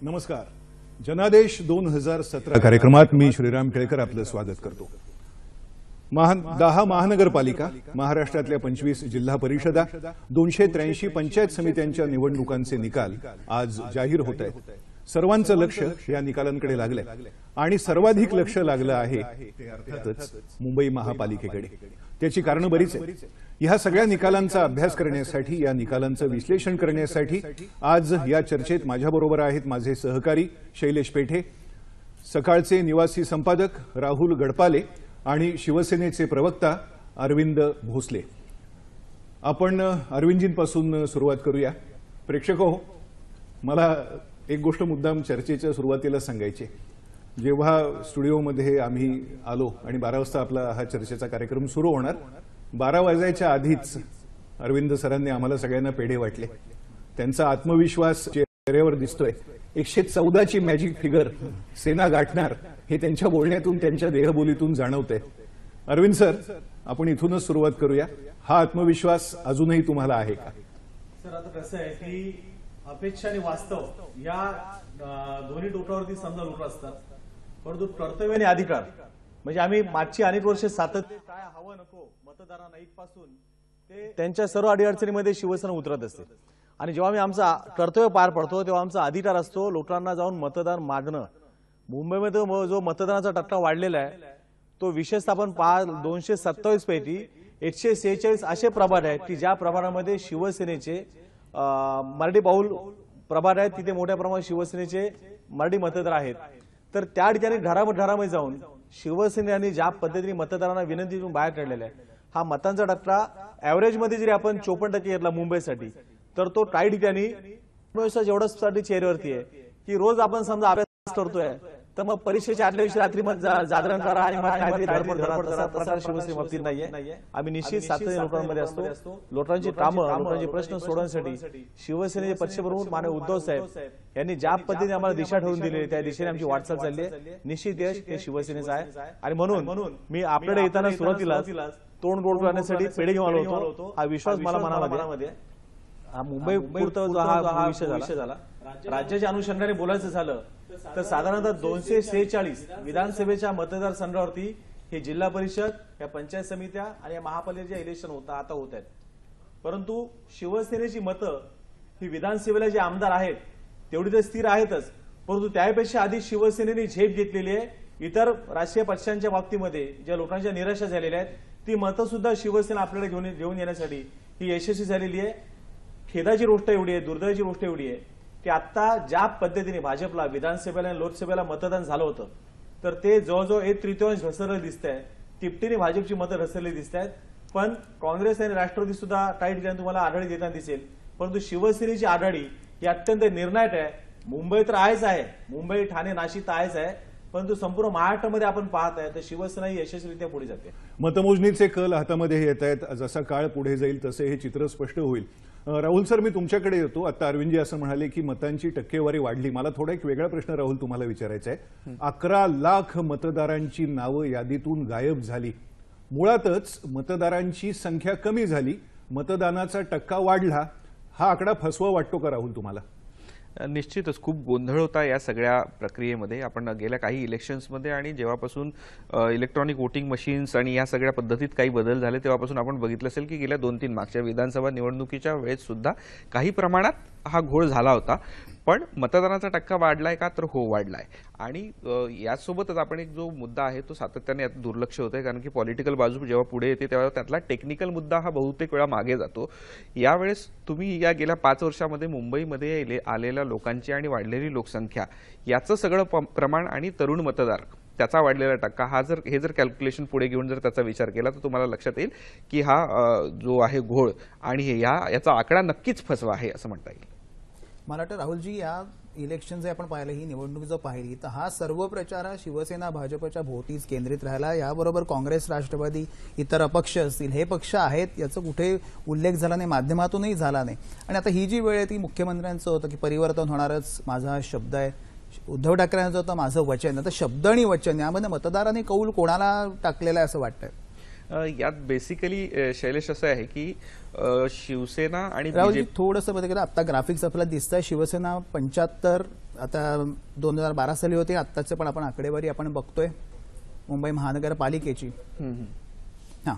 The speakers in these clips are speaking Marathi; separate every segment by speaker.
Speaker 1: नमस्कार. जनादेश 2017 कार्यक्रमात मी श्रीराम केळकर आपलं स्वागत करतो. 10 महानगरपालिका, महाराष्ट्रातल्या 25 जिल्हा परिषदा, 283 पंचायत समित्यांच्या निवडणुकांचे निकाल आज जाहीर होत आहेत. सर्वांचं लक्ष या निकालांकडे लागलंय आणि सर्वाधिक लक्ष लागलं आहे ते अर्थातच मुंबई महापालिकेकडे. त्याची कारणं बरीच आहेत. या सगळ्या निकालांचा अभ्यास करण्यासाठी, या निकालांचं विश्लेषण करण्यासाठी आज या चर्चेत माझ्याबरोबर आहेत माझे सहकारी शैलेश पेठे, सकाळचे निवासी संपादक राहुल गडपाले आणि शिवसेनेचे प्रवक्ता अरविंद भोसले. आपण अरविंदजींपासून सुरुवात करूया. प्रेक्षको, मला एक गोष्ट मुद्दाम चर्चेच्या सुरुवातीला सांगायची. जेव्हा स्टुडिओमध्ये आम्ही आलो आणि 12 वाजता आपला हा चर्चेचा कार्यक्रम सुरू होणार, 12 वाजायच्या आधीच अरविंद सरांनी आम्हाला सगळ्यांना पेढे वाटले. त्यांचा आत्मविश्वास चेहऱ्यावर दिसतोय. 114ची मॅजिक फिगर सेना गाठणार हे त्यांच्या बोलण्यातून, त्यांच्या देहबोलीतून जाणवतंय. अरविंद सर, आपण इथूनच सुरुवात करूया. हा आत्मविश्वास अजूनही तुम्हाला आहे का?
Speaker 2: सर, आता कसं आहे की अपेक्षा आणि वास्तव या दोन्ही टोकावरती समजा लोक असतात, परंतु कर्तव्य आणि अधिकार म्हणजे आम्ही मागची अनेक वर्ष सातत्य काय हवं नको मतदारांना इथपासून ते त्यांच्या सर्व अडीअडचणीमध्ये शिवसेना उतरत असते. आणि जेव्हा आम्ही आमचा कर्तव्य पार पडतो तेव्हा आमचा अधिकार असतो लोकांना जाऊन मतदान मागणं. मुंबईमध्ये जो मतदानाचा टक्का वाढलेला आहे तो विशेषतः आपण 227 पैकी 146 असे प्रभाग आहेत की ज्या प्रभागामध्ये शिवसेनेचे मराठी बहुल प्रभाग आहेत, तिथे मोठ्या प्रमाणात शिवसेनेचे मराठी मतदार आहेत. तर त्या ठिकाणी घरामध्ये जाऊन शिवसेनेने ज्या पद्धतीने मतदारांना विनंतीतून बाहेर काढलेला आहे, हा मतांचा टक्का ॲव्हरेजमध्ये जरी आपण 54% घेतला मुंबईसाठी, तर तो काही ठिकाणी एवढंच चेहऱ्यावरती आहे की रोज आपण समजा अभ्यास करतोय तर मग परीक्षेच्या आदल्या दिवशी रात्री जागरण करा आणि शिवसेने बाबतीत नाहीये. आम्ही निश्चित सातत्याने लोकांमध्ये असतो. लोकांची कामं, लोकांचे प्रश्न सोडवण्यासाठी शिवसेनेचे पक्षप्रमुख माननीय उद्धव साहेब यांनी ज्या पद्धतीने आम्हाला दिशा ठरवून दिली त्या दिशेने आमची वाटचाल चालली आहे. निश्चित यश हे शिवसेनेचं आहे. आणि म्हणून मी आपल्याकडे येताना सुरुवातीला तोंड गोड करण्यासाठी पेढे घेऊन आलो होतो. हा विश्वास मला मनामध्ये हा मुंबई पुरता जो हा विषय झाला. राज्याच्या अनुषंगाने बोलायचं झालं तर साधारणतः 246 विधानसभेच्या मतदारसंघावरती हे जिल्हा परिषद, या पंचायत समित्या आणि या महापालिकेचे इलेक्शन आता होत आहेत. परंतु शिवसेनेची मतं ही विधानसभेला जे आमदार आहेत तेवढी तर स्थिर आहेतच, परंतु त्यापेक्षा आधी शिवसेनेने झेप घेतलेली आहे. इतर राष्ट्रीय पक्षांच्या बाबतीमध्ये ज्या लोकांच्या निराशा झालेल्या आहेत ती मतं सुद्धा शिवसेना आपल्याला घेऊन येण्यासाठी ही यशस्वी झालेली आहे. खेदाची गोष्ट एवढी आहे, दुर्दैवाची गोष्ट एवढी आहे की आता ज्या पद्धतीने भाजपला विधानसभेला आणि लोकसभेला मतदान झालं होतं तर ते जवळजवळ 1/3 घसरले दिसत आहे. तिपटीने भाजपची मतं घसरली दिसत आहेत. पण काँग्रेस आणि राष्ट्रवादी सुद्धा काही ठिकाणी तुम्हाला आघाडी देताना दिसेल, परंतु शिवसेनेची आघाडी ही अत्यंत निर्णायक आहे. मुंबई तर आहेच आहे, मुंबई, ठाणे, नाशिक तर आहेच आहे, परंतु संपूर्ण महाराष्ट्रामध्ये आपण पाहत आहे तर शिवसेना ही यशस्वीरित्या पुढे जाते.
Speaker 1: मतमोजणीचे कल हातामध्ये येत आहेत. जसा काळ पुढे जाईल तसे हे चित्र स्पष्ट होईल. राहुल सर, मी तुमच्याकडे येतो. आता अरविंदजी असं म्हणाले की मतांची टक्केवारी वाढली. मला थोडा एक वेगळा प्रश्न राहुल तुम्हाला विचारायचा आहे. 11 लाख मतदारांची नावं यादीतून गायब झाली. मुळातच मतदारांची संख्या कमी झाली, मतदानाचा टक्का वाढला. हा आकडा फसवा वाटतो का राहुल तुम्हाला?
Speaker 3: निश्चितच खूप गोंधळ होता या सगळ्या प्रक्रियेमध्ये. आपण गेल्या काही इलेक्शन्समध्ये आणि जेव्हापासून इलेक्ट्रॉनिक वोटिंग मशीन्स आणि या सगळ्या पद्धतीत काही बदल झाले तेव्हापासून आपण बघितलं असेल की गेल्या 2-3 मागच्या विधानसभा निवडणुकीच्या वेळेस सुद्धा काही प्रमाणात हा घोळ झाला होता. पण मतदानाचा टक्का वाढलाय का? तर हो, वाढलाय. आणि यासोबतच आपण एक जो मुद्दा आहे तो सातत्याने आता दुर्लक्ष होतंय, कारण की पॉलिटिकल बाजू जेव्हा पुढे येते तेव्हा त्यातला टेक्निकल मुद्दा हा बहुतेक वेळा मागे जातो. यावेळेस तुम्ही या गेल्या 5 वर्षामध्ये मुंबईमध्ये आलेल्या लोकांची आणि वाढलेली लोकसंख्या याचं सगळं प्रमाण आणि तरुण मतदार त्याचा वाढलेला टक्का हे जर कॅल्क्युलेशन पुढे घेऊन जर त्याचा विचार केला तर तुम्हाला लक्षात येईल की हा जो आहे घोळ आणि याचा आकडा नक्कीच फसवा आहे असं म्हणता येईल.
Speaker 4: मला वाटतं राहुलजी, या इलेक्शन जे आपण पाहिलं, ही निवडणूक जर पाहिली तर हा सर्व प्रचार शिवसेना भाजपच्या भोवतीच केंद्रित राहिला. याबरोबर काँग्रेस, राष्ट्रवादी, इतर अपक्ष असतील, हे पक्ष आहेत याचा कुठे उल्लेख झाला नाही, माध्यमातूनही झाला नाही. आणि आता ही जी वेळ आहे ती मुख्यमंत्र्यांचं होतं की परिवर्तन होणारच, माझा शब्द आहे. उद्धव ठाकरेंचं होतं माझं वचन. आता शब्द आणि वचन यामध्ये मतदारांनी कौल कोणाला टाकलेला आहे असं वाटतंय?
Speaker 3: यात बेसिकली शैलेश असं आहे की शिवसेना आणि
Speaker 4: राहुलजी
Speaker 3: बीजेपी
Speaker 4: थोडंसं बघितलं आता ग्राफिक्स आपल्याला दिसत आहे शिवसेना 75 आता 2012 साली होते आत्ताचे पण आपण आकडेवारी आपण बघतोय मुंबई महानगरपालिकेची हा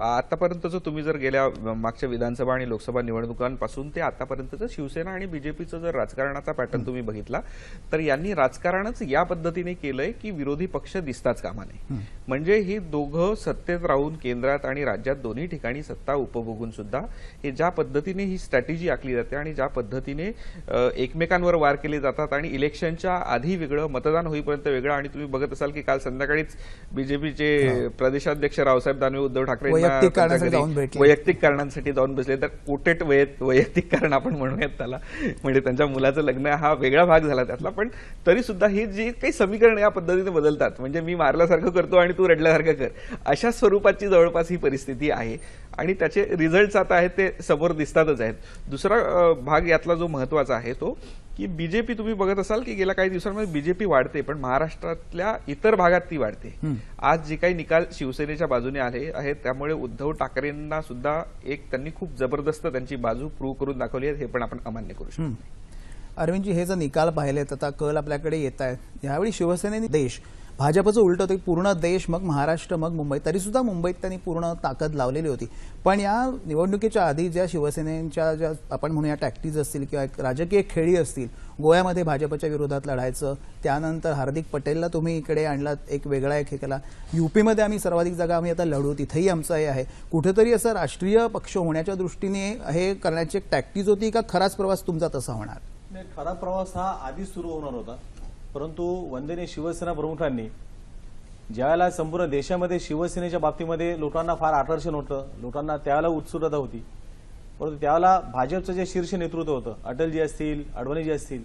Speaker 3: आतापर्यंतचं तुम्ही जर गेल्या मागच्या विधानसभा आणि लोकसभा निवडणुकांपासून ते आतापर्यंतचं शिवसेना आणि बीजेपीचं जर राजकारणाचा पॅटर्न तुम्ही बघितला तर यांनी राजकारणच या पद्धतीने केलंय की विरोधी पक्ष दिसताच कामा नये. म्हणजे ही दोघं सत्तेत राहून केंद्रात आणि राज्यात दोन्ही ठिकाणी सत्ता उपभोगून सुद्धा हे ज्या पद्धतीने ही स्ट्रॅटेजी आखली जाते आणि ज्या पद्धतीने एकमेकांवर वार केले जातात आणि इलेक्शनच्या आधी वेगळं मतदान होईपर्यंत वेगळं. आणि तुम्ही बघत असाल की काल संध्याकाळीच बीजेपीचे प्रदेशाध्यक्ष रावसाहेब दानवे उद्धव ठाकरे
Speaker 4: वैयक्तिक कारणासाठी जाऊन भेटले.
Speaker 3: वैयक्तिक कारणांसाठी जाऊन बसले. तर कोटेट वैयक्तिक कारण आपण म्हणूयात त्याला, म्हणजे त्यांच्या मुलाचं लग्न हा वेगळा भाग झाला त्यातला. पण तरी सुद्धा ही जी काही समीकरण या पद्धतीने बदलतात, म्हणजे मी मारल्यासारखं करतो आणि तू रडल्यासारखं कर, अशा स्वरूपाची जवळपास ही परिस्थिती आहे आणि त्याचे रिझल्ट्स आता आहेत ते समोर दिसतातच आहेत. दुसरा भाग यातला जो महत्वाचा आहे तो की बीजेपी तुम्ही बघत असाल की गेल्या काही दिवसांमध्ये बीजेपी वाढते, पण महाराष्ट्रातल्या इतर भागात ती वाढते. आज जे काही निकाल शिवसेनेच्या बाजूने आले आहेत त्यामुळे उद्धव ठाकरेंना सुद्धा एक त्यांनी खूप जबरदस्त त्यांची बाजू प्रूव्ह करून दाखवली आहे, हे पण आपण अमान्य करू शकतो.
Speaker 4: अरविंदजी हे जर निकाल पाहिलेत आता कल आपल्याकडे येत आहेत यावेळी शिवसेनेने देश भाजपचं उलट होतं पूर्ण देश मग महाराष्ट्र मग मुंबई तरी सुद्धा मुंबईत त्यांनी पूर्ण ताकद लावलेली होती. पण या निवडणुकीच्या आधी ज्या शिवसेनेच्या ज्या आपण म्हणूया टॅक्टिक्स असतील किंवा एक राजकीय खेळी असतील, गोव्यामध्ये भाजपच्या विरोधात लढायचं, त्यानंतर हार्दिक पटेलला तुम्ही इकडे आणलात एक वेगळा एक हे केला, यूपीमध्ये आम्ही सर्वाधिक जागा आम्ही आता लढू तिथेही आमचं हे आहे, कुठेतरी असं राष्ट्रीय पक्ष होण्याच्या दृष्टीने हे करण्याची एक टॅक्टिक्स होती का खराच प्रवास तुमचा तसा होणार?
Speaker 2: नाही, खरा प्रवास हा आधीच सुरू होणार होता, परंतु वंदनीय शिवसेना प्रमुखांनी ज्यावेळेला संपूर्ण देशामध्ये शिवसेनेच्या बाबतीमध्ये लोकांना फार आकर्षण होतं, लोकांना त्यावेळेला उत्सुकता होती, परंतु त्यावेळेला भाजपचं जे शीर्ष नेतृत्व होतं, अटलजी असतील अडवाणीजी असतील,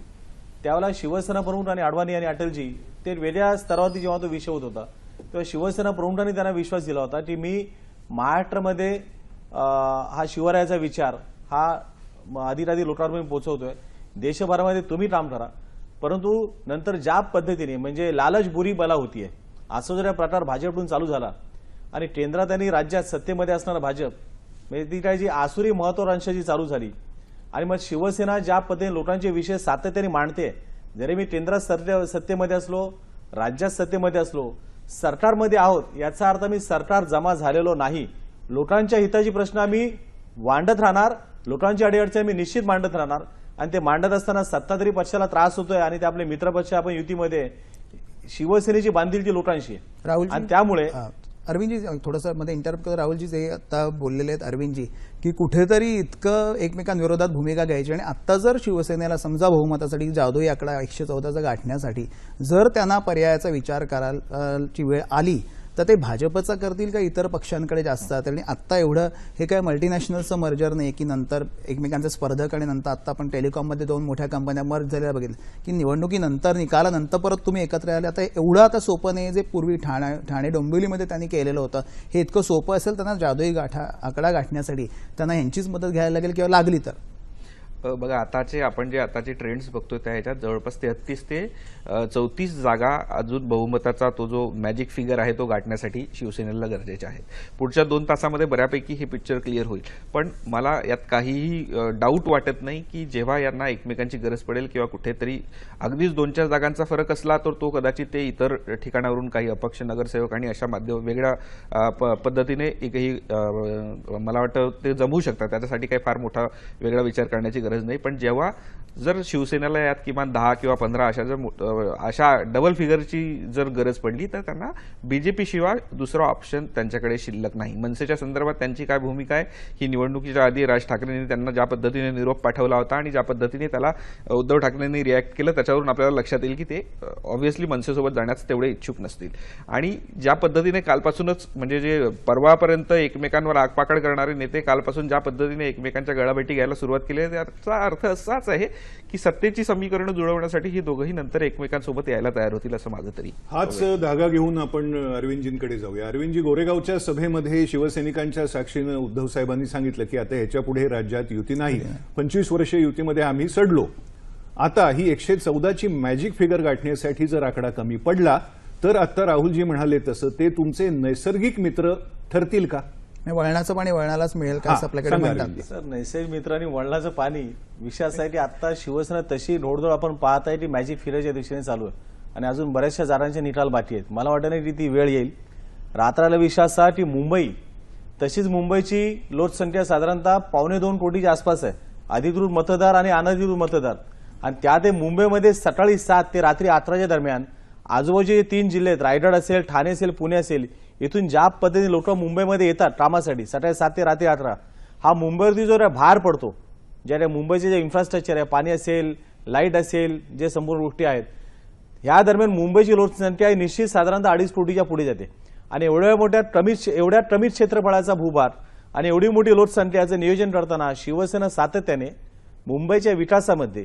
Speaker 2: त्यावेळेला शिवसेना प्रमुख आणि अडवाणी आणि अटलजी ते वेगळ्या स्तरावरती जेव्हा तो विषय होत होता तेव्हा शिवसेना प्रमुखांनी त्यांना विश्वास दिला होता की मी महाराष्ट्रामध्ये हा शिवरायाचा विचार हा अधिकाधिक लोकांपर्यंत पोहोचवतोय, देशभरामध्ये तुम्ही काम करा. परंतु नंतर ज्या पद्धतीने म्हणजे लालच बुरी बला होतीये असं जर प्रकार भाजपकडून चालू झाला आणि केंद्रात आणि राज्यात सत्तेमध्ये असणारा भाजप म्हणजे ती काय जी आसुरी महत्वाकांक्षा जी चालू झाली आणि मग शिवसेना ज्या पद्धतीने लोकांचे विषय सातत्याने मांडते, जरी मी केंद्रात सत्तेमध्ये असलो, राज्यात सत्तेमध्ये असलो, सरकारमध्ये आहोत याचा अर्थ मी सरकार जमा झालेलो नाही, लोकांच्या हिताची प्रश्न आम्ही मांडत राहणार, लोकांची अडीअडचणी मी निश्चित मांडत राहणार. आणि ते मांडत असताना सत्ताधारी पक्षाला त्रास होतोय आणि ते आपले मित्रपक्ष आपण युतीमध्ये शिवसेनेची बांधिलकी लोकांशी
Speaker 4: राहुल
Speaker 2: आणि त्यामुळे
Speaker 4: अरविंदजी थोडंसं मध्ये इंटरप्ट करतो. राहुलजी जे आता बोललेले आहेत अरविंदजी की कुठेतरी इतकं एकमेकांविरोधात भूमिका घ्यायची आणि आता जर शिवसेनेला समजा बहुमतासाठी जादुई आकडा 114चा गाठण्यासाठी जर त्यांना पर्यायाचा विचार करायची वेळ आली तर ते भाजपचा करतील का इतर पक्षांकडे जास्त जातील? आणि आत्ता एवढं हे काय मल्टीनॅशनलचं मर्जर नाही की नंतर एकमेकांचे स्पर्धक आणि नंतर आत्ता आपण टेलिकॉममध्ये 2 मोठ्या कंपन्या मर्ज झालेल्या बघितलं की निवडणुकीनंतर निकालानंतर परत तुम्ही एकत्र आले. आता एवढं आता सोपं नाही जे पूर्वी ठाणे डोंबिवलीमध्ये त्यांनी केलेलं होतं हे इतकं सोपं असेल त्यांना जादुई आकडा गाठण्यासाठी त्यांना यांचीच मदत घ्यायला लागेल किंवा लागली तर?
Speaker 3: बघा आताचे ट्रेंड्स बघतोय त्या ह्याच्यात जवळपास 33 ते 34 जागा अजून बहुमताचा तो जो मॅजिक फिगर आहे तो गाठण्यासाठी शिवसेनेला गरजेचे आहेत. पुढच्या 2 तासामध्ये बऱ्यापैकी हे पिक्चर क्लिअर होईल. पण मला यात काहीही डाऊट वाटत नाही की जेव्हा यांना एकमेकांची गरज पडेल किंवा कुठेतरी अगदीच 2-4 जागांचा फरक असला तर तो कदाचित ते इतर ठिकाणावरून काही अपक्ष नगरसेवक आणि अशा वेगळ्या पद्धतीने एकही मला वाटतं ते जमवू शकतात. त्याच्यासाठी काही फार मोठा वेगळा विचार करण्याची गरज नाही. पण जेव्हा जर शिवसेनेला यात किमान 10 किंवा 15 अशा डबल फिगरची जर गरज पडली तर त्यांना बीजेपी शिवाय दुसरा ऑप्शन त्यांच्याकडे शिल्लक नाही. मनसेच्या संदर्भात त्यांची काय भूमिका आहे ही निवडणुकीच्या आधी राज ठाकरेंनी त्यांना ज्या पद्धतीने निरोप पाठवला होता आणि ज्या पद्धतीने त्याला उद्धव ठाकरेंनी रिॲक्ट केलं त्याच्यावरून आपल्याला लक्षात येईल की ते ऑब्व्हियसली मनसेसोबत जाण्यास तेवढे इच्छुक नसतील. आणि ज्या पद्धतीने कालपासूनच म्हणजे जे परवापर्यंत एकमेकांवर आगपाकड करणारे नेते कालपासून ज्या पद्धतीने एकमेकांच्या गळाभेटी घ्यायला सुरुवात केली त्याचा अर्थ असाच आहे की सत्तेची समीकरणं जुळवण्यासाठी ही दोघंही नंतर एकमेकांसोबत यायला तयार होतील असं माझं तरी.
Speaker 1: हाच धागा घेऊन आपण अरविंदजींकडे जाऊया. अरविंदजी, गोरेगावच्या सभेमध्ये शिवसैनिकांच्या साक्षीनं उद्धव साहेबांनी सांगितलं की आता ह्याच्या पुढे राज्यात युती नाही, 25 वर्षे युतीमध्ये आम्ही सडलो, आता ही 114ची मॅजिक फिगर गाठण्यासाठी जर आकडा कमी पडला तर आता राहुलजी म्हणाले तसं ते तुमचे नैसर्गिक मित्र ठरतील का?
Speaker 4: वळणाचं पाणी वळणालाच मिळेल का असं आपल्याकडे
Speaker 1: सांगा
Speaker 4: म्हणतात.
Speaker 1: अरविंदजी.
Speaker 2: सर, नैसर्गिक मित्रांनी वळणाचं पाणी विषय असा आहे की आता शिवसेना तशी ढोळधोळ आपण पाहत आहे ती मॅजिक फिरायच्या दिशेने चालू आहे आणि अजून बऱ्याचशा जागांचे निकाल बाकी आहेत. मला वाटत नाही की ती वेळ येईल. रात्राला विषय असा की मुंबई तशीच मुंबईची लोकसंख्या साधारणतः 2.25 कोटीच्या आसपास आहे, अधिकृत मतदार आणि अनधिकृत मतदार, आणि त्यात मुंबईमध्ये सकाळी 7 ते रात्री 11च्या दरम्यान आजूबाजूचे 3 जिल्हे आहेत, रायगड असेल, ठाणे असेल, पुणे असेल, इथून ज्या पद्धतीने लोक मुंबईमध्ये येतात कामासाठी सकाळी 7 ते रात्री 11, हा मुंबईवरती जो भार पडतो, ज्या मुंबईचे जे इन्फ्रास्ट्रक्चर आहे, पाणी असेल, लाईट असेल, जे संपूर्ण गोष्टी आहेत, या दरम्यान मुंबईची लोकसंख्या ही निश्चित साधारणतः 2.5 कोटीच्या पुढे जाते. आणि एवढ्या कमी क्षेत्रफळाचा भूभार आणि एवढी मोठी लोकसंख्याचं नियोजन करताना शिवसेना सातत्याने मुंबईच्या विकासामध्ये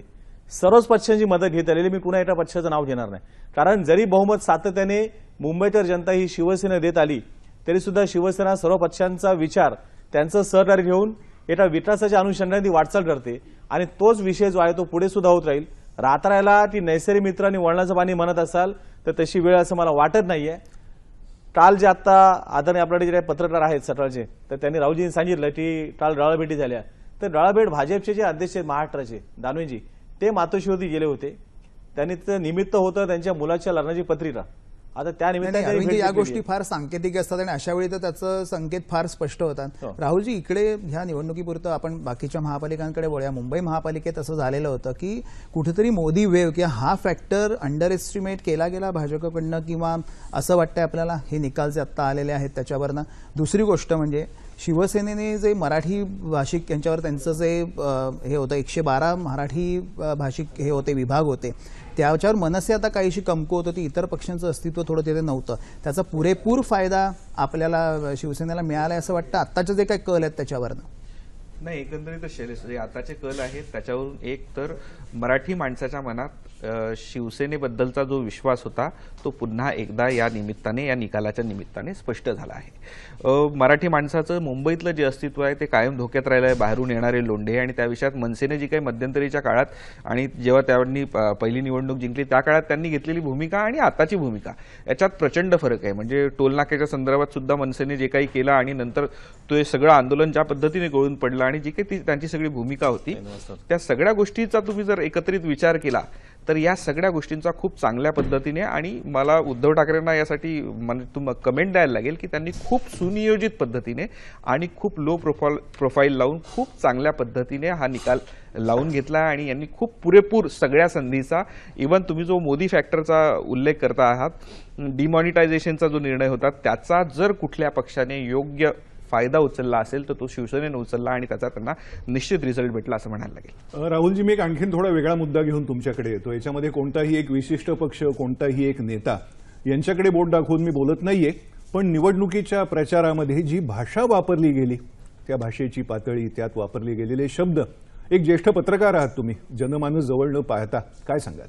Speaker 2: सर्वच पक्षांची मदत घेत आलेली. मी पुन्हा एका पक्षाचं नाव घेणार नाही, कारण जरी बहुमत सातत्याने मुंबईकर जनता ही शिवसेना देत आली तरी सुद्धा शिवसेना सर्व पक्षांचा विचार, त्यांचं सहकार्य घेऊन एका विकासाच्या अनुषंगाने ती वाटचाल करते आणि तोच विषय जो आहे तो पुढे सुद्धा होत राहील. रात्राला ती नैसर्गिक मित्रांनी वळणाचं पाणी म्हणत असाल तर तशी वेळ असं मला वाटत नाहीये. काल जे आता आदरणीय आपल्याकडे जे काही पत्रकार आहेत सकाळचे, तर त्यांनी राहुलजींनी सांगितलं की काल डाळाभेटी झाल्या, तर डाळाभेट भाजपचे जे अध्यक्ष आहेत महाराष्ट्राचे दानवेजी, ते मातोश्रीवरती गेले होते. त्यांनी ते निमित्त होतं त्यांच्या मुलाच्या लग्नाची पत्रिका. आता त्या निमित्ताने
Speaker 4: अरविंद, या गोष्टी फार सांकेतिक असतात आणि अशा वेळी तर त्याचं संकेत फार स्पष्ट होतात. राहुलजी, इकडे ह्या निवडणुकीपुरतं आपण बाकीच्या महापालिकांकडे वळूया. मुंबई महापालिकेत असं झालेलं होतं की कुठेतरी मोदी वेव्ह किंवा हा फॅक्टर अंडर एस्टिमेट केला गेला भाजपकडनं, किंवा असं वाटतंय आपल्याला हे निकाल जे आत्ता आलेले आहेत त्याच्यावरनं. दुसरी गोष्ट म्हणजे शिवसेनेने जे मराठी भाषिक यांच्यावर त्यांचं जे हे होतं 112 मराठी भाषिक हे होते, विभाग होते, त्याच्यावर मनसे आता काहीशी कमकुवत होती. इतर पक्षांचं अस्तित्व थोडं तिथे नव्हतं. त्याचा पुरेपूर फायदा आपल्याला शिवसेनेला मिळाला असं वाटतं आत्ताचे जे काही कल आहेत त्याच्यावरनं?
Speaker 3: नाही, एकंदरीत शैलेश, जे आताचे कल आहेत त्याच्यावरून एक तर मराठी माणसाच्या मनात शिवसेनेबद्दलचा जो विश्वास होता तो पुन्हा एकदा या निमित्ताने, या निकालाच्या निमित्ताने स्पष्ट झाला आहे. मराठी माणसाचं मुंबईतलं जे अस्तित्व आहे ते कायम धोक्यात राहिलं आहे. बाहेरून येणारे लोंढे आणि त्या विषयात मनसेने जी काही मध्यंतरीच्या काळात आणि जेव्हा त्यांनी पहिली निवडणूक जिंकली त्या काळात त्यांनी घेतलेली भूमिका आणि आताची भूमिका याच्यात प्रचंड फरक आहे. म्हणजे टोलनाक्याच्या संदर्भात सुद्धा मनसेने जे काही केलं आणि नंतर ते सगळं आंदोलन ज्या पद्धतीने गळून पडलं आणि जी काही त्यांची सगळी भूमिका होती त्या सगळ्या गोष्टीचा तुम्ही जर एकत्रित विचार केला तर या सगळ्या गोष्टींचा खूप चांगल्या पद्धतीने, आणि मला उद्धव ठाकरेंना यासाठी कमेंट द्यायला लागेल की त्यांनी खूप सुनियोजित पद्धतीने आणि खूप लो प्रोफाईल लावून खूप चांगल्या पद्धतीने हा निकाल लावून घेतला आणि यांनी खूप पुरेपूर सगळ्या संधीचा, इव्हन तुम्ही जो मोदी फॅक्टरचा उल्लेख करता आहात, डिमॉनिटायझेशनचा जो निर्णय होता त्याचा जर कुठल्या पक्षाने योग्य फायदा उचलला असेल तर तो शिवसेनेने उचलला आणि त्याचा त्यांना निश्चित रिझल्ट भेटला असं म्हणायला लागेल.
Speaker 1: राहुलजी, मी एक आणखीन थोडा वेगळा मुद्दा घेऊन तुमच्याकडे येतो. याच्यामध्ये कोणताही एक विशिष्ट पक्ष, कोणताही एक नेता यांच्याकडे बोट दाखवून मी बोलत नाहीये, पण निवडणुकीच्या प्रचारामध्ये जी भाषा वापरली गेली, त्या भाषेची पातळी, त्यात वापरले गेलेले शब्द, एक ज्येष्ठ पत्रकार आहात तुम्ही, जनमानस जवळ न पाहता काय सांगाल?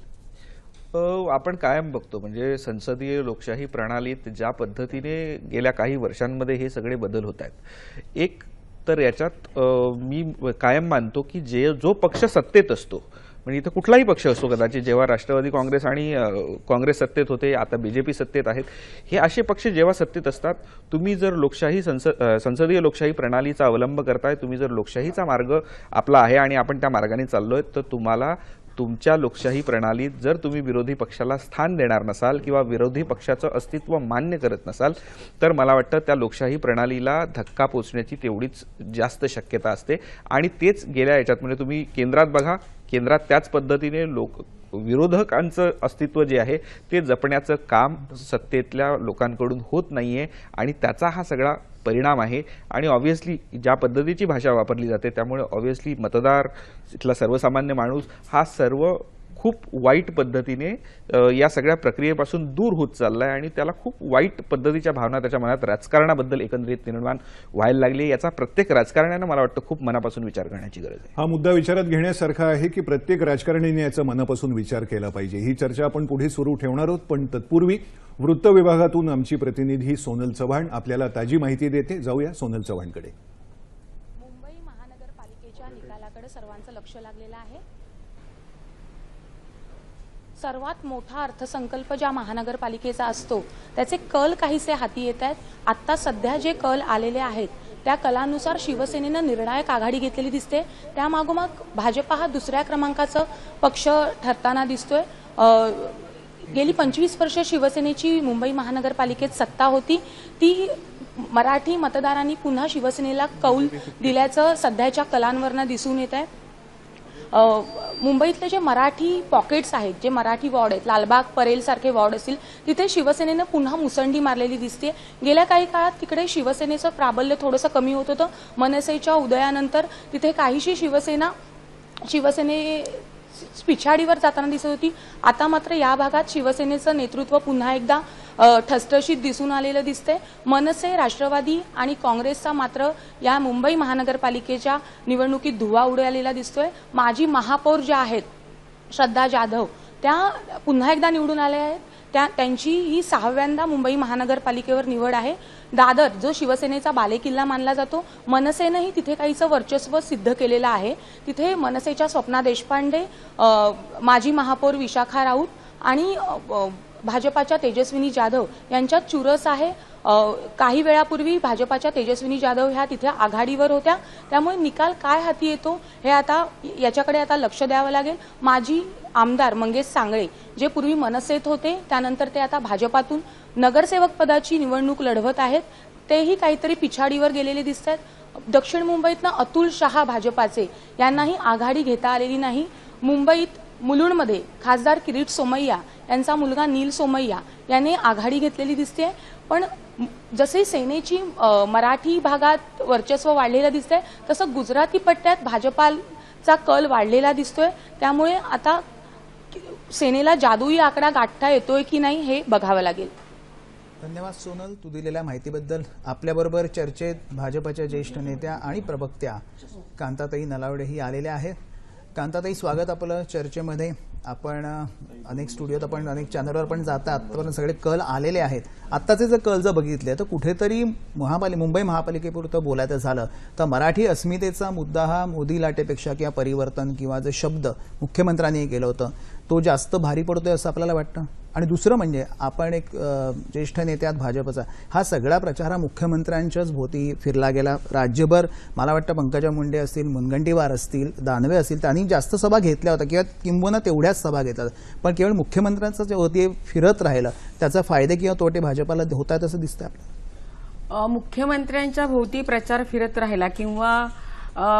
Speaker 3: आपण कायम बघतो म्हणजे संसदीय लोकशाही प्रणालीत ज्या पद्धतीने गेल्या काही वर्षांमध्ये हे सगळे बदल होत आहेत. एक तर याच्यात मी कायम मानतो की जो पक्ष सत्तेत असतो, म्हणजे इथं कुठलाही पक्ष असतो, कदाचित जेव्हा राष्ट्रवादी काँग्रेस आणि काँग्रेस सत्तेत होते, आता बीजेपी सत्तेत आहेत, हे असे पक्ष जेव्हा सत्तेत असतात, तुम्ही जर लोकशाही संसदीय लोकशाही प्रणालीचा अवलंब करताय, तुम्ही जर लोकशाहीचा मार्ग आपला आहे आणि आपण त्या मार्गाने चाललोय, तर तुम्हाला तुमच्या लोकशाही प्रणालीत जर तुम्ही विरोधी पक्षाला स्थान देणार नसाल किंवा विरोधी पक्षाचं अस्तित्व मान्य करत नसाल तर मला वाटतं त्या लोकशाही प्रणालीला धक्का पोचण्याची तेवढीच जास्त शक्यता असते. आणि तेच गेल्या याच्यात म्हणजे तुम्ही केंद्रात बघा, केंद्रात त्याच पद्धतीने विरोधकांचं अस्तित्व जे आहे ते जपण्याचं काम सत्तेतल्या लोकांकडून होत नाहीये आणि त्याचा हा सगळा परिणाम आहे. आणि ऑब्व्हियसली ज्या पद्धतीची भाषा वापरली जाते त्यामुळे ऑब्व्हियसली मतदार, इथला सर्वसामान्य माणूस हा सर्व खूप वाईट पद्धतीने या सगळ्या प्रक्रियेपासून दूर होत चाललाय आणि त्याला खूप वाईट पद्धतीच्या भावना त्याच्या मनात राजकारणाबद्दल एकंदरीत निर्माण व्हायला लागली. याचा प्रत्येक राजकारण्यानं मला वाटतं खूप मनापासून विचार करण्याची गरज आहे.
Speaker 1: हा मुद्दा विचारात घेण्यासारखा आहे की प्रत्येक राजकारण्यांनी याचा मनापासून विचार केला पाहिजे. ही चर्चा आपण पुढे सुरू ठेवणार आहोत, पण तत्पूर्वी वृत्त विभागातून आमची प्रतिनिधी सोनल चव्हाण आपल्याला ताजी माहिती देते. जाऊया सोनल चव्हाणकडे.
Speaker 5: मुंबई महानगरपालिकेच्या निकालाकडे सर्वांचं लक्ष लागलेलं आहे. सर्वात मोठा अर्थसंकल्प ज्या महानगरपालिकेचा असतो त्याचे कल काहीसे हाती येत आहेत. आता सध्या जे कल आलेले आहेत त्या कलानुसार शिवसेनेनं निर्णायक आघाडी घेतलेली दिसते. त्यामागोमाग भाजपा हा दुसऱ्या क्रमांकाचा पक्ष ठरताना दिसतोय. गेली 25 वर्ष शिवसेनेची मुंबई महानगरपालिकेत सत्ता होती. ती मराठी मतदारांनी पुन्हा शिवसेनेला कौल दिल्याचं सध्याच्या कलांवरनं दिसून येत आहे. मुंबईतले जे मराठी पॉकेट्स आहेत, जे मराठी वॉर्ड आहेत, लालबाग परेल सारखे वॉर्ड असतील, तिथे शिवसेनेनं पुन्हा मुसंडी मारलेली दिसते. गेल्या काही काळात तिकडे शिवसेनेचं प्राबल्य थोडंसं कमी होत होतं. मनसेच्या उदयानंतर तिथे काहीशी शिवसेने पिछाडीवर जाताना दिसत होती. आता मात्र या भागात शिवसेनेचं नेतृत्व पुन्हा एकदा ठसठशीत दिसून आलेलं दिसतंय. मनसे, राष्ट्रवादी आणि काँग्रेसचा मात्र या मुंबई महानगरपालिकेच्या निवडणुकीत धुव्वा उडालेला दिसतोय. माजी महापौर ज्या आहेत श्रद्धा जाधव, त्या पुन्हा एकदा निवडून आल्या आहेत. त्यांची ही 6व्यांदा मुंबई महानगरपालिकेवर निवड आहे. दादर जो शिवसेनेचा बालेकिल्ला मानला जातो, मनसेनंही तिथे काहीचं वर्चस्व सिद्ध केलेलं आहे. तिथे मनसेच्या स्वप्ना देशपांडे, माजी महापौर विशाखा राऊत आणि भाजपाच्या तेजस्विनी जाधव यांच्यात चुरस आहे. काही वेळापूर्वी भाजपाच्या तेजस्विनी जाधव ह्या तिथे आघाडीवर होत्या. त्यामुळे निकाल काय हाती येतो हे आता याच्याकडे आता लक्ष द्यावं लागेल. माजी आमदार मंगेश सांगळे जे पूर्वी मनसेत होते, त्यानंतर ते आता भाजपातून नगरसेवक पदाची निवडणूक लढवत आहेत. तेही काहीतरी पिछाडीवर गेलेले दिसत आहेत. दक्षिण मुंबईतनं अतुल शहा भाजपाचे, यांनाही आघाडी घेता आलेली नाही. मुंबईत मुलुंडमध्ये खासदार किरीट सोमय्या यांचा मुलगा नील सोमय्या याने आघाडी घेतलेली दिसते. पण जसे सेनेची मराठी भागात वर्चस्व वाढलेलं दिसतंय, तसं गुजराती पट्ट्यात भाजपाचा कल वाढलेला दिसतोय. त्यामुळे आता सेनेला जादुई आकडा गाठता येतोय की नाही हे बघावं लागेल.
Speaker 4: धन्यवाद सोनल, तू दिलेल्या माहितीबद्दल. आपल्याबरोबर चर्चेत भाजपच्या ज्येष्ठ नेत्या आणि प्रवक्त्या कांताताई नलावडेही आलेल्या आहेत. कांताताई, स्वागत आपलं चर्चेमध्ये. आपण अनेक स्टुडिओत, आपण अनेक चॅनलवर पण जाता, आतापर्यंत सगळे कल आलेले आहेत. आत्ताचे जर कल जर बघितले तर कुठेतरी मुंबई महापालिकेपुरतं बोलायचं झालं तर मराठी अस्मितेचा मुद्दा हा मोदी लाटेपेक्षा किंवा परिवर्तन किंवा जे शब्द मुख्यमंत्र्यांनी केलं होतं तो जास्त भारी पडतोय असं आपल्याला वाटतं. आणि दुसरं म्हणजे आपण एक ज्येष्ठ नेत्यात भाजपचा हा सगळा प्रचार हा मुख्यमंत्र्यांच्याच भोवती फिरला गेला. राज्यभर मला वाटतं पंकजा मुंडे असतील, मुनगंटीवार असतील, दानवे असतील, त्यांनी जास्त सभा घेतल्या होत्या किंवा किंबहुना तेवढ्याच सभा घेतल्या, पण केवळ मुख्यमंत्र्यांचं जे होती फिरत राहिलं त्याचा फायदे किंवा तोटे भाजपाला होत आहेत असं दिसतंय आपल्याला.
Speaker 6: मुख्यमंत्र्यांच्या भोवती प्रचार फिरत राहिला किंवा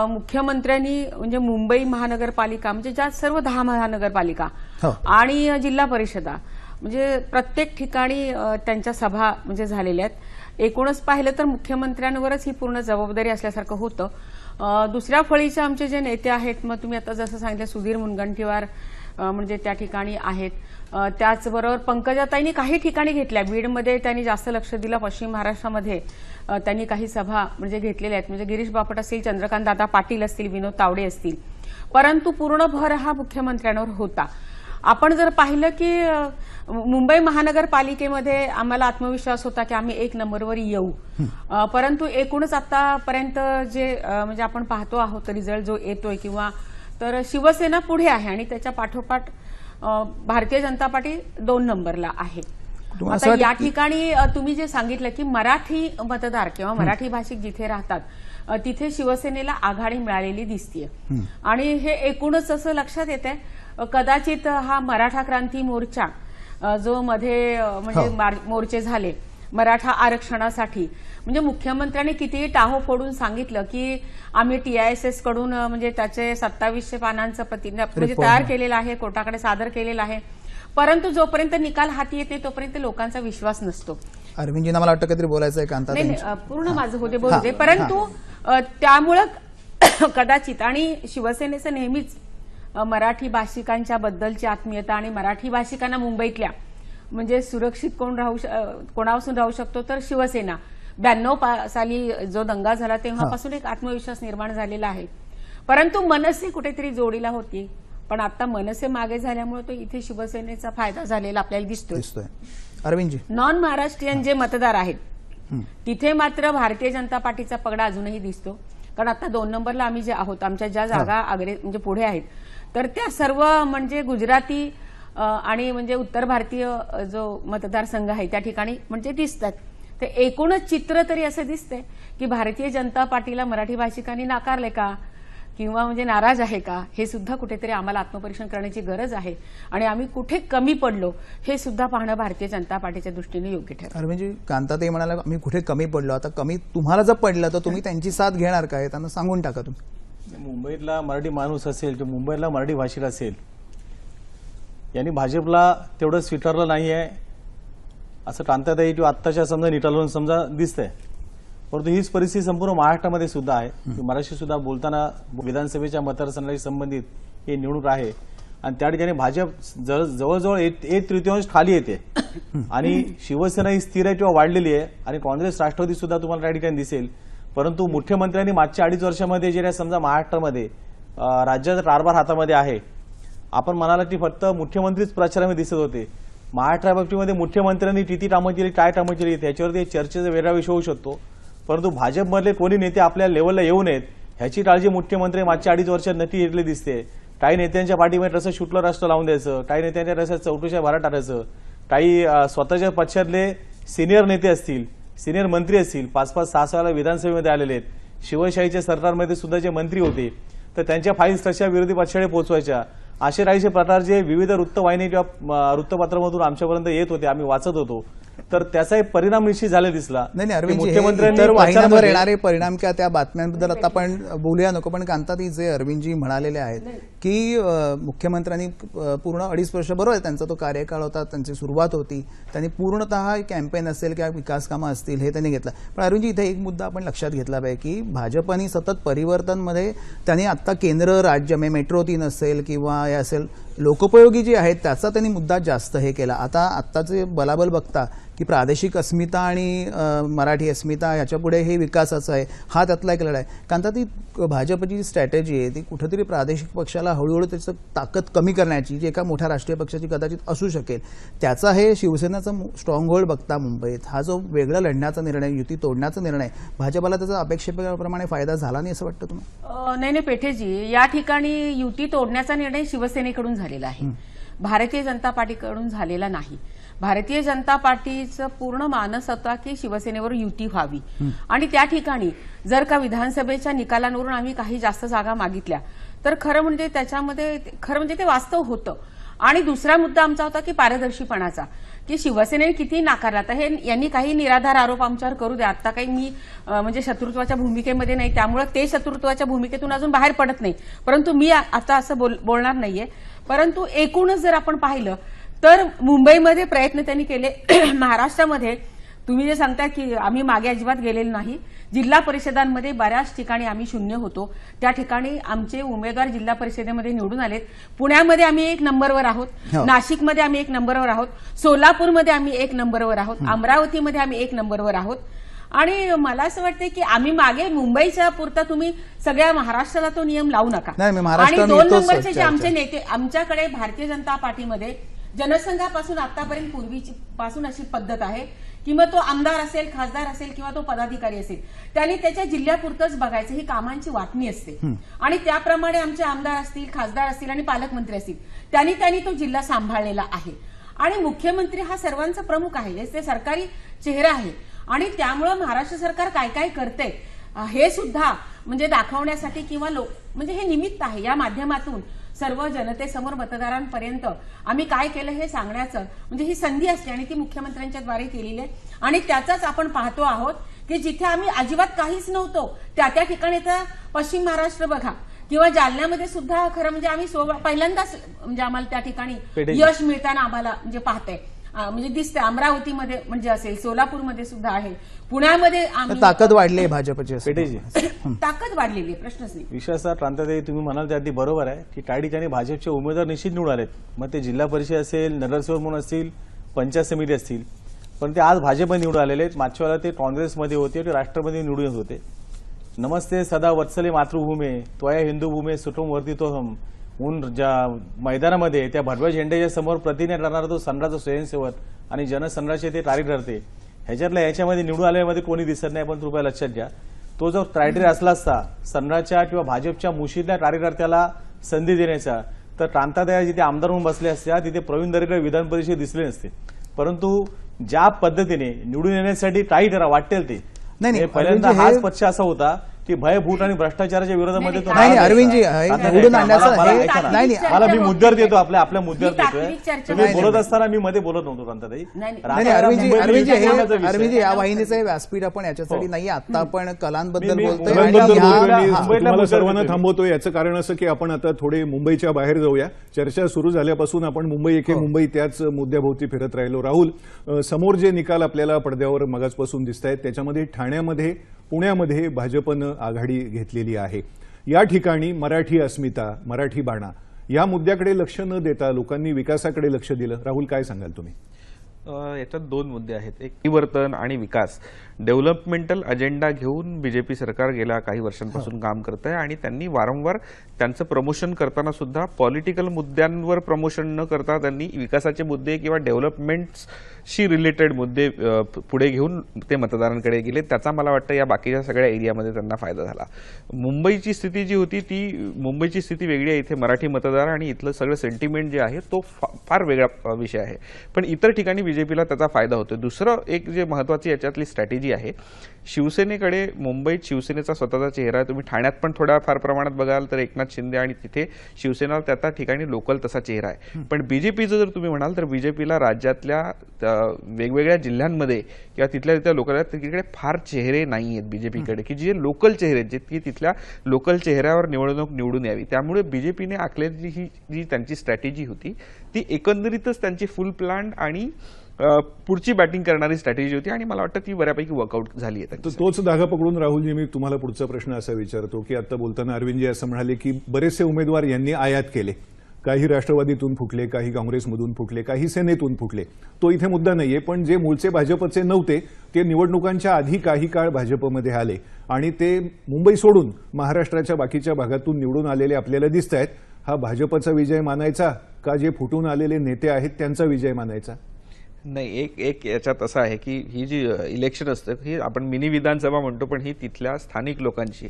Speaker 6: मुख्यमंत्र्यांनी म्हणजे मुंबई महानगरपालिका म्हणजे ज्या सर्व 10 महानगरपालिका आणि जिल्हा परिषदा म्हणजे प्रत्येक ठिकाणी त्यांच्या सभा म्हणजे झालेल्या आहेत. एकूणच पाहिलं तर मुख्यमंत्र्यांवरच ही पूर्ण जबाबदारी असल्यासारखं होतं. दुसऱ्या फळीचे आमचे जे नेते आहेत, मग तुम्ही आता जसं सांगितलं सुधीर मुनगंटीवार म्हणजे त्या ठिकाणी आहेत. त्याचबरोबर पंकजाताईंनी काही ठिकाणी घेतल्या. बीडमध्ये त्यांनी जास्त लक्ष दिलं. पश्चिम महाराष्ट्रामध्ये त्यांनी काही सभा म्हणजे घेतलेल्या आहेत. म्हणजे गिरीश बापट असतील, चंद्रकांत दादा पाटील असतील, विनोद तावडे असतील. परंतु पूर्ण भर हा मुख्यमंत्र्यांवर होता. आपण जर पाहिलं की मुंबई महानगरपालिकेमध्ये आम्हाला आत्मविश्वास होता की आम्ही 1 नंबरवर येऊ, परंतु एकूणच आतापर्यंत जे म्हणजे आपण पाहतो आहोत रिझल्ट जो येतोय किंवा तर शिवसेना पुढे आहे आणि त्याच्या पाठोपाठ भारतीय जनता पार्टी 2 नंबरला आहे. आता या ठिकाणी तुम्ही जे सांगितलं की मराठी मतदार किंवा मराठी भाषिक जिथे राहतात तिथे शिवसेनेला आघाडी मिळालेली दिसतीये. आणि हे एकूणच असं लक्षात येतंय कदाचित हा मराठा क्रांती मोर्चा जो मध्ये म्हणजे मोर्चे झाले मराठा आरक्षणासाठी, म्हणजे मुख्यमंत्र्यांनी कितीही टाहो फोडून सांगितलं की आम्ही TISS कडून म्हणजे त्याचे 2700 पानांचं म्हणजे तयार केलेलं आहे, कोर्टाकडे सादर केलेलं आहे, परंतु जोपर्यंत निकाल हाती येत नाही तोपर्यंत लोकांचा विश्वास नसतो.
Speaker 4: अरविंदजींना मला वाटतं काहीतरी बोलायचं आहे. कांता
Speaker 6: पूर्ण माझं होते बोलू दे. परंतु त्यामुळं कदाचित आणि शिवसेनेचं नेहमीच मराठी भाषिकांच्या बद्दलची आत्मीयता आणि मराठी भाषिकांना मुंबईतल्या म्हणजे सुरक्षित कोणापासून राहू शकतो तर शिवसेना. 92 साली जो दंगा झाला तेव्हापासून एक आत्मविश्वास निर्माण झालेला आहे. परंतु मनसे कुठेतरी जोडीला होती, पण आता मनसे मागे झाल्यामुळे तो इथे शिवसेनेचा फायदा झालेला आपल्याला दिसतोय.
Speaker 4: अरविंदजी,
Speaker 6: नॉन महाराष्ट्रीयन जे मतदार आहेत तिथे मात्र भारतीय जनता पार्टीचा पगडा अजूनही दिसतो. कारण आता 2 नंबरला आम्ही जे आहोत, आमच्या ज्या जागा म्हणजे पुढे आहेत तर त्या सर्व म्हणजे गुजराती आणि म्हणजे उत्तर भारतीय जो मतदारसंघ आहे त्या ठिकाणी म्हणजे दिसतात. ते एकूणच चित्र तरी असं दिसतंय की भारतीय जनता पार्टीला मराठी भाषिकांनी नाकारले का किंवा म्हणजे नाराज आहे का, हे सुद्धा कुठेतरी आम्हाला आत्मपरीक्षण करण्याची गरज आहे. आणि आम्ही कुठे कमी पडलो हे सुद्धा पाहणं भारतीय जनता पार्टीच्या दृष्टीने योग्य ठरेल.
Speaker 4: अरे म्हणजे कांताताई म्हणाला आम्ही कुठे कमी पडलो, आता कमी तुम्हाला जर पडलं तर तुम्ही त्यांची साथ घेणार काय, त्यांना सांगून टाका तुम्ही.
Speaker 2: मुंबईतला मराठी माणूस असेल किंवा मुंबईतला मराठी भाषिक असेल, यांनी भाजपला तेवढं स्वीकारलं नाहीये असं कांताताई किंवा आत्ताच्या समजा निटालून समजा दिसतंय. परंतु हीच परिस्थिती संपूर्ण महाराष्ट्रामध्ये सुद्धा आहे. मराठी सुद्धा बोलताना विधानसभेच्या मतदारसंघाशी संबंधित ही निवडणूक आहे आणि त्या ठिकाणी भाजप जवळजवळ एक तृतीयांश खाली येते आणि शिवसेना ही स्थिर आहे किंवा वाढलेली आहे आणि काँग्रेस राष्ट्रवादी सुद्धा तुम्हाला त्या ठिकाणी दिसेल. परंतु मुख्यमंत्र्यांनी मागच्या 2.5 वर्षामध्ये जे समजा महाराष्ट्रामध्ये राज्याचा कारभार हातामध्ये आहे, आपण म्हणाला की फक्त मुख्यमंत्रीच प्रचारामध्ये दिसत होते. महाराष्ट्राबाबतीमध्ये मुख्यमंत्र्यांनी किती कामं केली, काय कामं केली त्याच्यावरती चर्चेचा वेगळा विषय होऊ शकतो. परंतु भाजपमधले कोणी नेते आपल्या लेवलला येऊ नयेत ह्याची काळजी मुख्यमंत्री मागच्या 2.5 वर्षात नक्की घेतली दिसते. काही नेत्यांच्या पाठीमध्ये रस्ता शुक्ल राष्ट्र लावून द्यायचं, काही नेत्यांच्या रस्त्यात चौकशीच्या भारा टाकायचं, काही स्वतःच्या पक्षातले सिनियर नेते असतील, सिनियर मंत्री असतील, 5-5, 6 वेळा विधानसभेमध्ये आलेले आहेत. शिवशाहीच्या सरकारमध्ये सुद्धा जे मंत्री होते तर त्यांच्या फाईल्स कशा विरोधी पक्षाकडे पोहोचवायच्या, असे काहीसे प्रकार जे विविध वृत्तवाहिनी किंवा वृत्तपत्रामधून आमच्यापर्यंत येत होते, आम्ही वाचत होतो, तर त्याचा एक परिणाम निश्चित झाला दिसला.
Speaker 4: नाही अरविंद, इतर वाहिन्यांवर येणारे परिणाम किंवा त्या बातम्यांबद्दल आता आपण बोलूया नको, पण कांताताई जे अरविंदजी म्हणालेले आहेत की मुख्यमंत्र्यांनी पूर्ण 2.5 वर्ष, बरोबर आहे त्यांचा तो कार्यकाळ होता, त्यांची सुरुवात होती, त्यांनी पूर्णतः कॅम्पेन असेल किंवा विकास कामं असतील हे त्यांनी घेतलं. पण अरविंदजी इथे एक मुद्दा आपण लक्षात घेतला पाहिजे की भाजपनी सतत परिवर्तनमध्ये त्यांनी आता केंद्र राज्य मेट्रो 3 असेल किंवा हे असेल लोकोपयोगी जे आहेत त्याचा त्यांनी मुद्दा जास्त हे केला. आत्ताचे बलाबल बघता की प्रादेशिक अस्मिता आणि मराठी अस्मिता ह्याच्या पुढे हे विकासाचं आहे, हा त्यातला एक लढा आहे. कांताताई, भाजपची स्ट्रॅटेजी आहे ती कुठेतरी प्रादेशिक पक्षाला हळूहळू त्याचं ताकद कमी करण्याची, जी एका मोठ्या राष्ट्रीय पक्षाची कदाचित असू शकेल, त्याचा हे शिवसेनेचा स्ट्रॉंग होल्ड बघता मुंबईत हा जो वेगळा लढण्याचा निर्णय, युती तोडण्याचा निर्णय, भाजपला त्याचा अपेक्षेप्रमाणे फायदा झाला नाही असं वाटतं तुम्हाला?
Speaker 6: नाही पेठेजी, या ठिकाणी युती तोडण्याचा निर्णय शिवसेनेकडून झालेला आहे, भारतीय जनता पार्टीकडून झालेला नाही. भारतीय जनता पार्टीचं पूर्ण मानस होता की शिवसेनेवर युती व्हावी आणि त्या ठिकाणी जर का विधानसभेच्या निकालांवरून आम्ही काही जास्त जागा मागितल्या तर खरं म्हणजे ते वास्तव होतं. आणि दुसरा मुद्दा आमचा होता की पारदर्शीपणाचा, की शिवसेनेने किती नाकारला. तर हे यांनी काही निराधार आरोप आमच्यावर करू द्या, आता काही मी म्हणजे शत्रुत्वाच्या भूमिकेमध्ये नाही, त्यामुळे ते शत्रुत्वाच्या भूमिकेतून अजून बाहेर पडत नाही, परंतु मी आता असं बोलणार नाहीये. परंतु एकूणच जर आपण पाहिलं तर मुंबईमध्ये प्रयत्न त्यांनी केले, महाराष्ट्रामध्ये तुम्ही जे सांगता की आम्ही मागे अजिबात गेलेलो नाही, जिल्हा परिषदांमध्ये बऱ्याच ठिकाणी आम्ही शून्य होतो, त्या ठिकाणी आमचे उमेदवार जिल्हा परिषदेमध्ये निवडून आलेत. पुण्यामध्ये आम्ही 1 नंबरवर आहोत, नाशिकमध्ये आम्ही 1 नंबरवर आहोत, सोलापूरमध्ये आम्ही 1 नंबरवर आहोत, अमरावतीमध्ये आम्ही 1 नंबरवर आहोत. आणि मला असं वाटतं की आम्ही मागे मुंबईच्या पुरता तुम्ही सगळ्या महाराष्ट्राला तो नियम लावू नका. आणि 2 नंबरचे जे आमचे नेते, आमच्याकडे भारतीय जनता पार्टीमध्ये जनसंघापासून आतापर्यंत पूर्वीची पासून अशी पद्धत आहे की मग तो आमदार असेल, खासदार असेल किंवा तो पदाधिकारी असेल, त्यांनी त्याच्या जिल्ह्यापुरतंच बघायचं, ही कामांची वाटणी असते. आणि त्याप्रमाणे आमचे आमदार असतील, खासदार असतील आणि पालकमंत्री असतील, त्यांनी तो जिल्हा सांभाळलेला आहे. आणि मुख्यमंत्री हा सर्वांचा प्रमुख आहे, ते सरकारी चेहरा आहे आणि त्यामुळे महाराष्ट्र सरकार काय काय करते हे सुद्धा म्हणजे दाखवण्यासाठी किंवा म्हणजे हे निमित्त आहे, या माध्यमातून सर्व जनतेसमोर मतदारांपर्यंत आम्ही काय केलं हे सांगण्याचं म्हणजे ही संधी असते आणि ती मुख्यमंत्र्यांच्या द्वारे केलेली आहे. आणि त्याचाच आपण पाहतो आहोत की जिथे आम्ही अजिबात काहीच नव्हतो त्या ठिकाणी तर पश्चिम महाराष्ट्र बघा किंवा जालन्यामध्ये सुद्धा खरं म्हणजे आम्ही पहिल्यांदाच म्हणजे आम्हाला त्या ठिकाणी यश मिळताना आम्हाला म्हणजे पाहतंय, म्हणजे दिसतंय. अमरावतीमध्ये म्हणजे असेल, सोलापूरमध्ये सुद्धा आहे, पुण्यामध्ये
Speaker 4: ताकद वाढली आहे भाजपची,
Speaker 6: ताकद वाढलेली आहे, प्रश्नच नाही.
Speaker 2: विश्वासात क्रांताताई तुम्ही म्हणाल त्या अगदी बरोबर आहे की काही ठिकाणी भाजपचे उमेदवार निश्चित निवडून आलेत, मग ते जिल्हा परिषद असेल, नगरसेवक म्हणून असतील, पंचायत समिती असतील, पण ते आज भाजप निवडून आलेले आहेत. मागच्या वेळेला ते काँग्रेसमध्ये होते, ते राष्ट्रमध्ये निवडून येत होते. नमस्ते सदा वत्सले मातृभूमे त्वया हिंदू भूमे सुटम वर्तितोहम, ऊन ज्या मैदानामध्ये त्या भगव्या झेंड्याच्या समोर प्रतिज्ञा करणारा तो सन्राचा स्वयंसेवक आणि जनसन्राचे ते कार्यकर्ते, ह्याच्यामध्ये निवडून आल्यामध्ये कोणी दिसत नाही. पण कृपया लक्षात घ्या, तो जो क्रायटेरिया असला असता सन्राच्या किंवा भाजपच्या मुशीतल्या कार्यकर्त्याला संधी देण्याचा, तर कांताताई जिथे आमदार म्हणून बसले असत्या तिथे प्रवीण दरेकर विधान परिषद दिसले नसते. परंतु ज्या पद्धतीने निवडून येण्यासाठी काही करा वाटेल ते
Speaker 4: नाही,
Speaker 2: पहिल्यांदा
Speaker 4: अरविंदजी,
Speaker 2: हाच पक्ष असा होता की भयभूत आणि भ्रष्टाचाराच्या विरोधामध्ये तो
Speaker 4: नाही,
Speaker 2: लढा
Speaker 4: अरविंदजी,
Speaker 2: द्यायचा.
Speaker 4: हे निवडून आणण्याचं
Speaker 2: मला
Speaker 4: हे-
Speaker 2: ऐका ना.
Speaker 4: नाही,
Speaker 2: मला मी मुद्द्यावर देतो आपल्या मुद्द्यावर
Speaker 6: मी
Speaker 2: देतोय.
Speaker 6: तात्विक चर्चा
Speaker 2: तुम्ही
Speaker 6: नाही,
Speaker 2: बोलत असताना मी मध्ये बोलत नव्हतो कांताताई.
Speaker 6: नाही,
Speaker 4: नाही, अरविंदजी,
Speaker 2: मुंबईत
Speaker 4: अरविंदजी या वाहिनीचं हे व्यासपीठ आपण याच्यासाठी नाही, आता आपण कलांबद्दल
Speaker 2: मी-
Speaker 4: बोलतोय
Speaker 2: मी-
Speaker 4: आणि
Speaker 1: मुंबईबद्दल
Speaker 2: ह्या-
Speaker 1: बोलतोय. मी
Speaker 2: मुंबईतल्या
Speaker 1: तुम्हाला
Speaker 2: मुद्द्यावर
Speaker 1: सर्वांना
Speaker 2: देतोय.
Speaker 1: थांबवतोय. याचं कारण असं की आपण आता थोडे मुंबईच्या बाहेर जाऊया. चर्चा सुरू झाल्यापासून आपण मुंबई एके मुंबई त्याच मुद्द्याभोवती फिरत राहिलो. राहुल, समोर जे निकाल आपल्याला पडद्यावर मगाचपासून दिसत आहेत त्याच्यामध्ये ठाण्यामध्ये, पुण्यामध्ये भाजपनं आघाडी घेतलेली आहे. या ठिकाणी मराठी अस्मिता, मराठी बाणा या मुद्द्याकडे लक्ष न देता लोकांनी विकासाकडे लक्ष दिलं. राहुल, काय सांगाल तुम्ही?
Speaker 3: याच्यात दोन मुद्दे आहेत. एक परिवर्तन आणि विकास. डेव्हलपमेंटल अजेंडा घेऊन बीजेपी सरकार गेल्या काही वर्षांपासून काम करत आहे आणि त्यांनी वारंवार त्यांचं प्रमोशन करताना सुद्धा पॉलिटिकल मुद्द्यांवर प्रमोशन न करता त्यांनी विकासाचे मुद्दे किंवा डेव्हलपमेंटशी रिलेटेड मुद्दे पुढे घेऊन ते मतदारांकडे गेले. त्याचा मला वाटतं या बाकीच्या सगळ्या एरियामध्ये त्यांना फायदा झाला. मुंबईची स्थिती जी होती ती मुंबईची स्थिती वेगळी आहे. इथे मराठी मतदार आणि इथलं सगळं सेंटिमेंट जे आहे तो फार वेगळा विषय आहे. पण इतर ठिकाणी बीजेपीला त्याचा फायदा होतो. दुसरं एक जे महत्वाची याच्यातली स्ट्रॅटेजी आहे, शिवसेनेकडे मुंबईत शिवसेनेचा स्वतःचा चेहरा आहे. तुम्ही ठाण्यात पण थोड्या फार प्रमाणात बघाल तर एकनाथ शिंदे आणि तिथे शिवसेना त्या ठिकाणी लोकल तसा चेहरा आहे. पण बीजेपीचं जर तुम्ही म्हणाल तर बीजेपीला राज्यातल्या वेगवेगळ्या जिल्ह्यांमध्ये किंवा तिथल्या लोकल तिकडे फार चेहरे नाही आहेत बीजेपीकडे की जे लोकल चेहरे आहेत, जे तिथल्या लोकल चेहऱ्यावर निवडणूक निवडून यावी. त्यामुळे बीजेपीने आखलेली ही जी त्यांची स्ट्रॅटेजी होती ती एकंदरीतच त्यांची फुल प्लॅन आणि पुढची बॅटिंग करणारी स्ट्रॅटेजी होती आणि मला वाटतं ती बऱ्यापैकी वर्कआउट झाली आहे.
Speaker 1: तर तोच धागा पकडून राहुलजी मी तुम्हाला पुढचा प्रश्न असा विचारतो की आता बोलताना अरविंदजी असं म्हणाले की बरेचसे उमेदवार यांनी आयात केले. काही राष्ट्रवादीतून फुटले, काही काँग्रेसमधून फुटले, काही सेनेतून फुटले. तो इथे मुद्दा नाहीये. पण जे मूळचे भाजपचे नव्हते ते निवडणुकांच्या आधी काही काळ भाजपमध्ये आले आणि ते मुंबई सोडून महाराष्ट्राच्या बाकीच्या भागातून निवडून आलेले आपल्याला दिसत आहेत. हा भाजपचा विजय मानायचा का जे फुटून आलेले नेते आहेत त्यांचा विजय मानायचा?
Speaker 3: नाही, एक याच्यात असं आहे की ही जी इलेक्शन असतं ही आपण मिनी विधानसभा म्हणतो, पण ही तिथल्या स्थानिक लोकांची,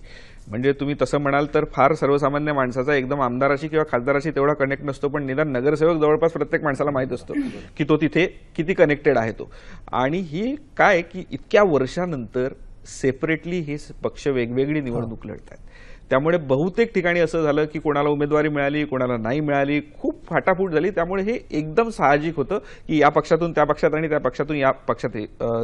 Speaker 3: म्हणजे तुम्ही तसं म्हणाल तर फार सर्वसामान्य माणसाचा एकदम आमदाराशी किंवा खासदाराशी तेवढा कनेक्ट नसतो, पण निदान नगरसेवक जवळपास प्रत्येक माणसाला माहीत असतो की तो तिथे किती कनेक्टेड आहे तो. आणि ही काय की इतक्या वर्षानंतर सेपरेटली हे पक्ष वेगवेगळी निवडणूक लढत आहेत. त्यामुळे बहुतेक ठिकाणी असं झालं की कोणाला उमेदवारी मिळाली, कोणाला नाही मिळाली, खूप फाटाफूट झाली. त्यामुळे हे एकदम साहजिक होतं की या पक्षातून त्या पक्षात आणि त्या पक्षातून या पक्षात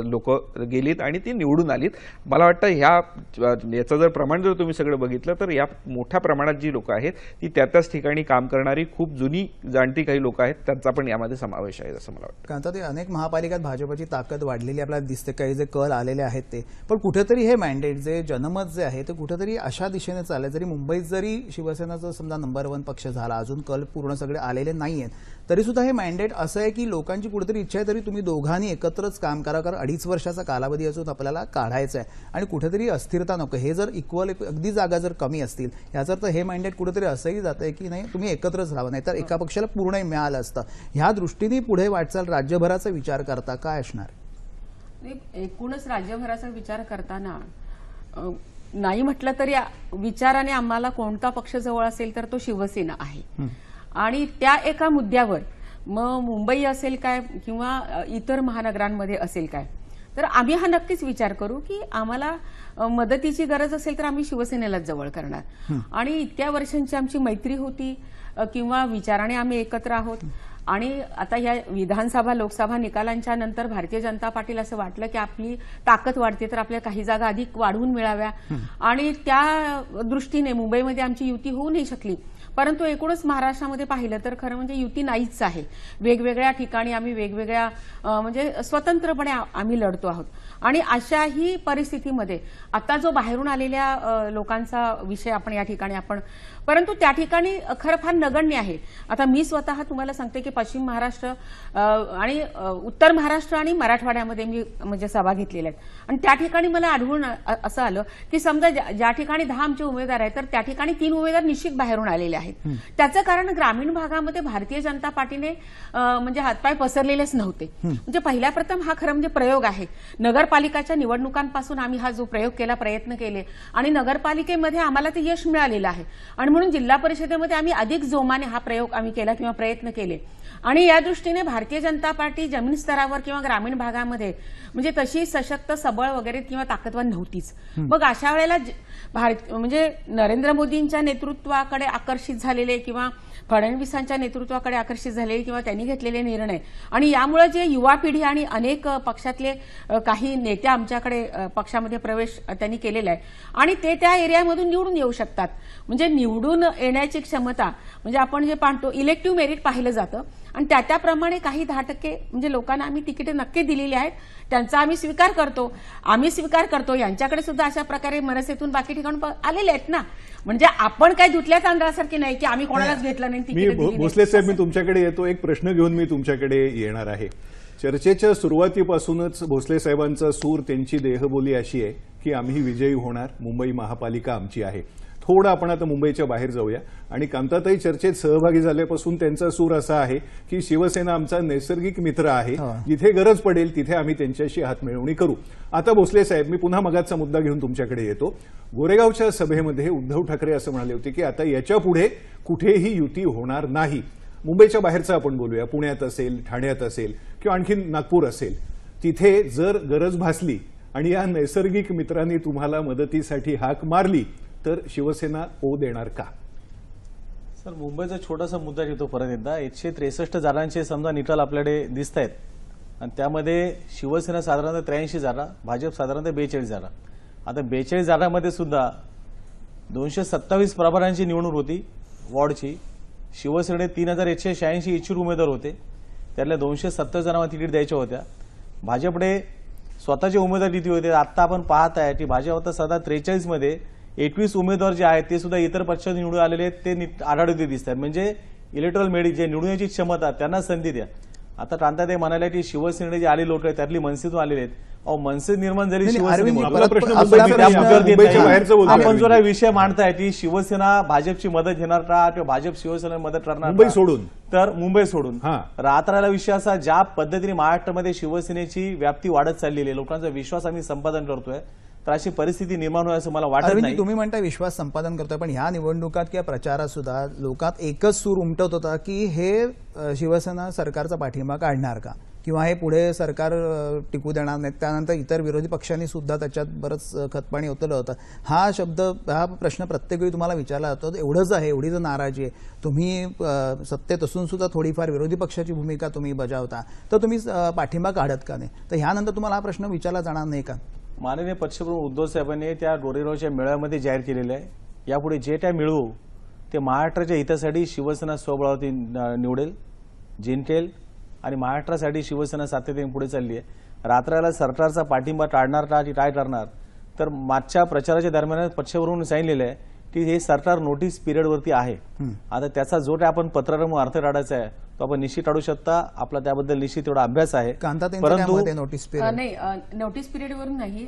Speaker 3: लोक गेलीत आणि ती निवडून आलीत. मला वाटतं याचं जर प्रमाण जर तुम्ही सगळं बघितलं तर या मोठ्या प्रमाणात जी लोक आहेत ती त्याच ठिकाणी काम करणारी खूप जुनी जाणती काही लोक आहेत, त्यांचा पण यामध्ये समावेश आहे असं मला वाटतं.
Speaker 4: कारण ते अनेक महापालिकात भाजपची ताकद वाढलेली आपल्याला दिसते. काही जे कल आलेले आहेत ते, पण कुठेतरी हे मॅन्डेट जे जनमत जे आहे ते कुठेतरी अशा दिशेने चालले. जरी मुंबईत जरी शिवसेनाचा समजा नंबर 1 पक्ष झाला, अजून कल पूर्ण सगळे आलेले नाहीयेत, तरी सुद्धा हे मॅन्डेट असं आहे की लोकांची कुठेतरी इच्छा आहे तरी तुम्ही दोघांनी एकत्रच काम करा, कारण 2.5 वर्षाचा कालावधी असून आपल्याला काढायचा आहे आणि कुठेतरी अस्थिरता नको. हे जर इक्वल अगदी जागा जर कमी असतील याचा अर्थ हे मॅन्डेट कुठेतरी असंही जात आहे की नाही तुम्ही एकत्रच राहा, नाही तर एका पक्षाला पूर्ण मिळालं असतं. ह्या दृष्टीने पुढे वाटचाल राज्यभराचा विचार करता काय असणार?
Speaker 6: एकूणच राज्यभराचा विचार करताना नाही म्हटलं तरी विचाराने आम्हाला कोणता पक्ष जवळ असेल तर तो शिवसेना आहे. आणि त्या एका मुद्द्यावर मग मुंबई असेल काय किंवा इतर महानगरांमध्ये असेल काय, तर आम्ही हा नक्कीच विचार करू की आम्हाला मदतीची गरज असेल तर आम्ही शिवसेनेलाच जवळ करणार. आणि इतक्या वर्षांची आमची मैत्री होती किंवा विचाराने आम्ही एकत्र आहोत. आणि आता या विधानसभा लोकसभा निकालांच्या नंतर भारतीय जनता पार्टीला असं वाटलं की आपली ताकद वाढते तर आपल्या काही जागा अधिक वाढवून मिळाव्या आणि त्या दृष्टीने मुंबईमध्ये आमची युती होऊ नाही शकली. परंतु एकूणच महाराष्ट्रामध्ये पाहिलं तर खरं म्हणजे युती नाहीच आहे. वेगवेगळ्या ठिकाणी आम्ही वेगवेगळ्या म्हणजे स्वतंत्रपणे आम्ही लढतो आहोत. आणि अशाही परिस्थितीमध्ये आता जो बाहेरून आलेल्या लोकांचा विषय आपण या ठिकाणी परंतु त्या ठिकाणी खरं फार नगण्य आहे. आता मी स्वतः तुम्हाला सांगते की पश्चिम महाराष्ट्र आणि उत्तर महाराष्ट्र आणि मराठवाड्यामध्ये मी म्हणजे सभा घेतलेल्या आहेत आणि त्या ठिकाणी मला आढळून असं आलं की समजा ज्या ठिकाणी 10 आमचे उमेदवार आहेत तर त्या ठिकाणी 3 उमेदवार निश्चित बाहेरून आलेले आहेत. आहेत. त्याचं कारण ग्रामीण भागामध्ये भारतीय जनता पार्टीने म्हणजे हातपाय पसरलेलेच नव्हते. म्हणजे पहिल्या प्रथम हा खरं म्हणजे प्रयोग आहे. नगरपालिकाच्या निवडणुकांपासून आम्ही हा जो प्रयोग केला, प्रयत्न केले आणि नगरपालिकेमध्ये आम्हाला ते यश मिळालेलं आहे आणि म्हणून जिल्हा परिषदेमध्ये आम्ही अधिक जोमाने हा प्रयोग आम्ही केला किंवा प्रयत्न केले आणि या दृष्टीने भारतीय जनता पार्टी जमीन स्तरावर किंवा ग्रामीण भागामध्ये म्हणजे तशी सशक्त, सबळ वगैरे किंवा ताकदवान नव्हतीच. मग अशा वेळेला म्हणजे नरेंद्र मोदींच्या नेतृत्वाकडे आकर्षित झालेले किंवा फडणवीसांच्या नेतृत्वाकडे आकर्षित झालेले किंवा त्यांनी घेतलेले निर्णय आणि यामुळे जे युवा पिढी आणि अनेक पक्षातले काही नेते आमच्याकडे पक्षामध्ये प्रवेश त्यांनी केलेला आहे आणि ते त्या एरियामधून निवडून येऊ शकतात. म्हणजे निवडून येण्याची क्षमता म्हणजे आपण जे पाहतो इलेक्टिव्ह मेरिट पाहिलं जातं आणि त्याप्रमाणे काही 10% म्हणजे लोकांना आम्ही तिकीटे नक्की दिलेली आहेत. त्यांचा आम्ही स्वीकार करतो. यांच्याकडे सुद्धा अशा प्रकारे मनसेतून बाकी ठिकाणी आलेले आहेत ना. म्हणजे आपण काय धुतल्या तांदळासारखी नाही की आम्ही कोणालाच घेतलं नाही तिकीट.
Speaker 1: भोसले साहेब, मी तुमच्याकडे येतो. एक प्रश्न घेऊन मी तुमच्याकडे येणार आहे. चर्चेच्या सुरुवातीपासूनच भोसले साहेबांचा सूर, त्यांची देहबोली अशी आहे की आम्ही विजयी होणार, मुंबई महापालिका आमची आहे. थोडं आपण आता मुंबईच्या बाहेर जाऊया आणि कांताताई चर्चेत सहभागी झाल्यापासून त्यांचा सूर असा आहे की शिवसेना आमचा नैसर्गिक मित्र आहे, जिथे गरज पडेल तिथे आम्ही त्यांच्याशी हातमिळवणी करू. आता भोसले साहेब, मी पुन्हा मगाचा मुद्दा घेऊन तुमच्याकडे येतो. गोरेगावच्या सभेमध्ये उद्धव ठाकरे असं म्हणाले होते की आता याच्या पुढे कुठेही युती होणार नाही. मुंबईच्या बाहेरचं आपण बोलूया, पुण्यात असेल, ठाण्यात असेल किंवा आणखी नागपूर असेल, तिथे जर गरज भासली आणि या नैसर्गिक मित्रांनी तुम्हाला मदतीसाठी हाक मारली तर शिवसेना ओ देणार का?
Speaker 2: सर, मुंबईचा छोटासा मुद्दा घेतो परत एकदा. 163 जागांचे समजा निकाल आपल्याकडे दिसत आहेत आणि त्यामध्ये शिवसेना साधारणतः 83 जागा, भाजप साधारणतः 42 जागा. आता 42 जागांमध्ये सुद्धा 227 प्रभारांची निवडणूक होती वॉर्डची. शिवसेनेने 3186 इच्छुक उमेदवार होते, त्यातल्या 270 जणांना तिकीट द्यायच्या होत्या. भाजपकडे स्वतःचे उमेदवार किती होते? आता आपण पाहत आहे की भाजप आता सध्या 43 मध्ये 21 उमेदवार जे आहेत ते सुद्धा इतर पक्षात निवडून आलेले आहेत, ते आढळते दिसत आहेत. म्हणजे इलेक्ट्रॉल मेरिट, जे निवडण्याची क्षमता, त्यांना संधी द्या. आता कांताताई म्हणाल्या की शिवसेनेने जे आले लोक आहेत त्यातली मनसेतून आलेले आहेत. मनसे निर्माण झाली शिवसेनेमुळे. आपण जो विषय मांडताय की शिवसेना भाजपची मदत घेणार का किंवा भाजप शिवसेना मदत करणार
Speaker 1: मुंबई सोडून,
Speaker 2: तर मुंबई सोडून राहणारा विषय असा, ज्या पद्धतीने महाराष्ट्रामध्ये शिवसेनेची व्याप्ती वाढत चाललेली आहे, लोकांचा विश्वास आम्ही संपादन करतोय, तर अशी परिस्थिती निर्माण होईल असं मला वाटत नाही.
Speaker 4: तुम्ही म्हणता विश्वास संपादन करतोय, पण ह्या निवडणुकात किंवा प्रचारात सुद्धा लोकात एकच सूर उमटत होता की हे शिवसेना सरकारचा पाठिंबा काढणार का किंवा हे पुढे सरकार टिकू देणार नाहीत. त्यानंतर इतर विरोधी पक्षांनी सुद्धा त्याच्यात बरंच खतपाणी ओतलं होतं. हा प्रश्न प्रत्येक वेळी तुम्हाला विचारला जातो. एवढंच आहे, एवढी जर नाराजी आहे, तुम्ही सत्तेत असून सुद्धा थोडीफार विरोधी पक्षाची भूमिका तुम्ही बजावता, तर तुम्ही पाठिंबा काढत का नाही? तर ह्यानंतर तुम्हाला हा प्रश्न विचारला जाणार नाही का?
Speaker 2: माननीय पक्षप्रमुख उद्धव साहेबांनी त्या गोरेगावच्या मेळाव्यामध्ये जाहीर केलेलं आहे, यापुढे जे काय मिळवू ते महाराष्ट्राच्या हितासाठी शिवसेना स्वबळावरती निवडेल, जिंकेल आणि महाराष्ट्रासाठी शिवसेना सातत्याने पुढे चालली आहे. रात्राला सरकारचा पाठिंबा टाळणार का की काय करणार, तर मागच्या प्रचाराच्या दरम्यान पक्षप्रमुखांनी सांगितलेलं आहे की हे सरकार नोटीस पिरियडवरती आहे. आता त्याचा जो काय आपण पत्रामुळे अर्थ काढायचा आहे तो आपण निश्चित काढू शकता. आपला त्याबद्दल निश्चित तेवढा अभ्यास आहे.
Speaker 4: परंतु
Speaker 6: नोटीस पिरियडवरून नाही,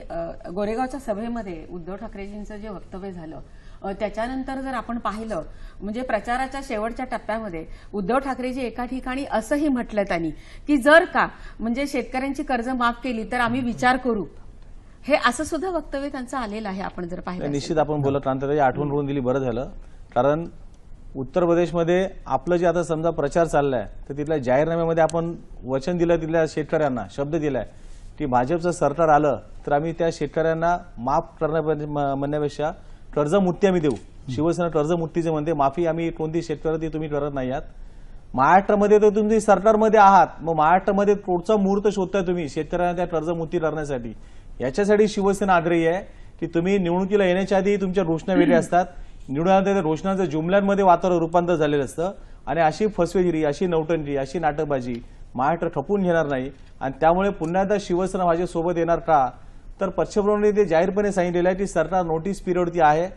Speaker 6: गोरेगावच्या सभेमध्ये उद्धव ठाकरेजींचं जे वक्तव्य झालं त्याच्यानंतर जर आपण पाहिलं, म्हणजे प्रचाराच्या शेवटच्या टप्प्यामध्ये उद्धव ठाकरेजी एका ठिकाणी असंही म्हटलं त्यांनी की जर का म्हणजे शेतकऱ्यांची कर्ज माफ केली तर आम्ही विचार करू, हे असं सुद्धा वक्तव्य त्यांचं आलेलं आहे. आपण जर पाहिलं
Speaker 2: निश्चित आपण बोलत त्याची आठवण करून दिली, बरं झालं. कारण उत्तर प्रदेशमध्ये आपलं जे आता समजा प्रचार चाललाय, तर तिथल्या जाहीरनाम्यामध्ये आपण वचन दिलं, तिथल्या शेतकऱ्यांना शब्द दिलाय की भाजपचं सरकार आलं तर आम्ही त्या शेतकऱ्यांना माफ म्हणण्यापेक्षा कर्जमुक्ती आम्ही देऊ. शिवसेना कर्जमुक्तीचे म्हणते, माफी आम्ही कोणती शेतकऱ्याची तुम्ही करत नाही आहात. महाराष्ट्रामध्ये तर तुम्ही सरकारमध्ये आहात, मग महाराष्ट्रामध्ये पुढचा मुहूर्त शोधताय तुम्ही शेतकऱ्यांना त्या कर्जमुक्ती करण्यासाठी. याच्यासाठी शिवसेना आग्रही आहे की तुम्ही निवडणुकीला येण्याच्या आधी तुमच्या घोषणा वेगळ्या असतात, निवडून घोषणांचं जुमल्यांमध्ये वातावरण रूपांतर झालेलं असतं आणि अशी फसवेगिरी, अशी नौटंकी, अशी नाटकबाजी महाराष्ट्र खपून घेणार नाही. आणि त्यामुळे पुन्हा एकदा शिवसेना भाजपसोबत येणार का, तर पक्षप्रमुखांनी ते जाहीरपणे सांगितलेलं आहे की सरकार नोटीस पिरियडवरती आहे.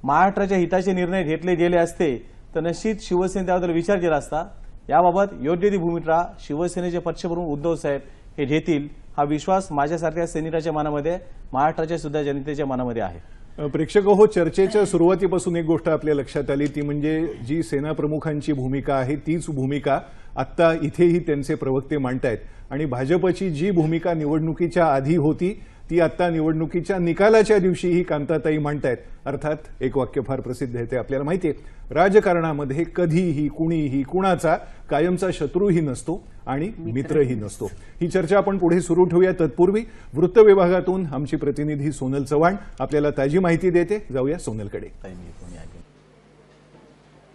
Speaker 2: महाराष्ट्राच्या हिताचे निर्णय घेतले गेले असते तर निश्चित शिवसेने त्याबद्दल विचार केला असता. याबाबत योग्य ती भूमिका शिवसेनेचे पक्षप्रमुख उद्धव साहेब हे घेतील, हा विश्वास माझ्यासारख्या सैनिकाच्या मनामध्ये, महाराष्ट्राच्या सुद्धा जनतेच्या मनामध्ये आहे.
Speaker 1: प्रेक्षक हो, चर्चेच्या सुरुवातीपासून एक गोष्ट आपल्या लक्षात आली, ती म्हणजे जी सेना प्रमुखांची भूमिका आहे तीच भूमिका आत्ता इथेही त्यांचे प्रवक्ते मांडतायत आणि भाजपची जी भूमिका निवडणुकीच्या आधी होती ती आत्ता निवडणुकीच्या निकालाच्या दिवशीही कांताताई मांडतायत. अर्थात एक वाक्य फार प्रसिद्ध आहे, ते आपल्याला माहिती आहे, राजकारणामध्ये कधीही कुणीही कुणाचा कायमचा शत्रूही नसतो आणि मित्रही नसतो. ही चर्चा आपण पुढे सुरू ठेवूया. तत्पूर्वी वृत्त विभागातून आमची प्रतिनिधी सोनल चव्हाण आपल्याला ताजी माहिती देते. जाऊया सोनलकडे.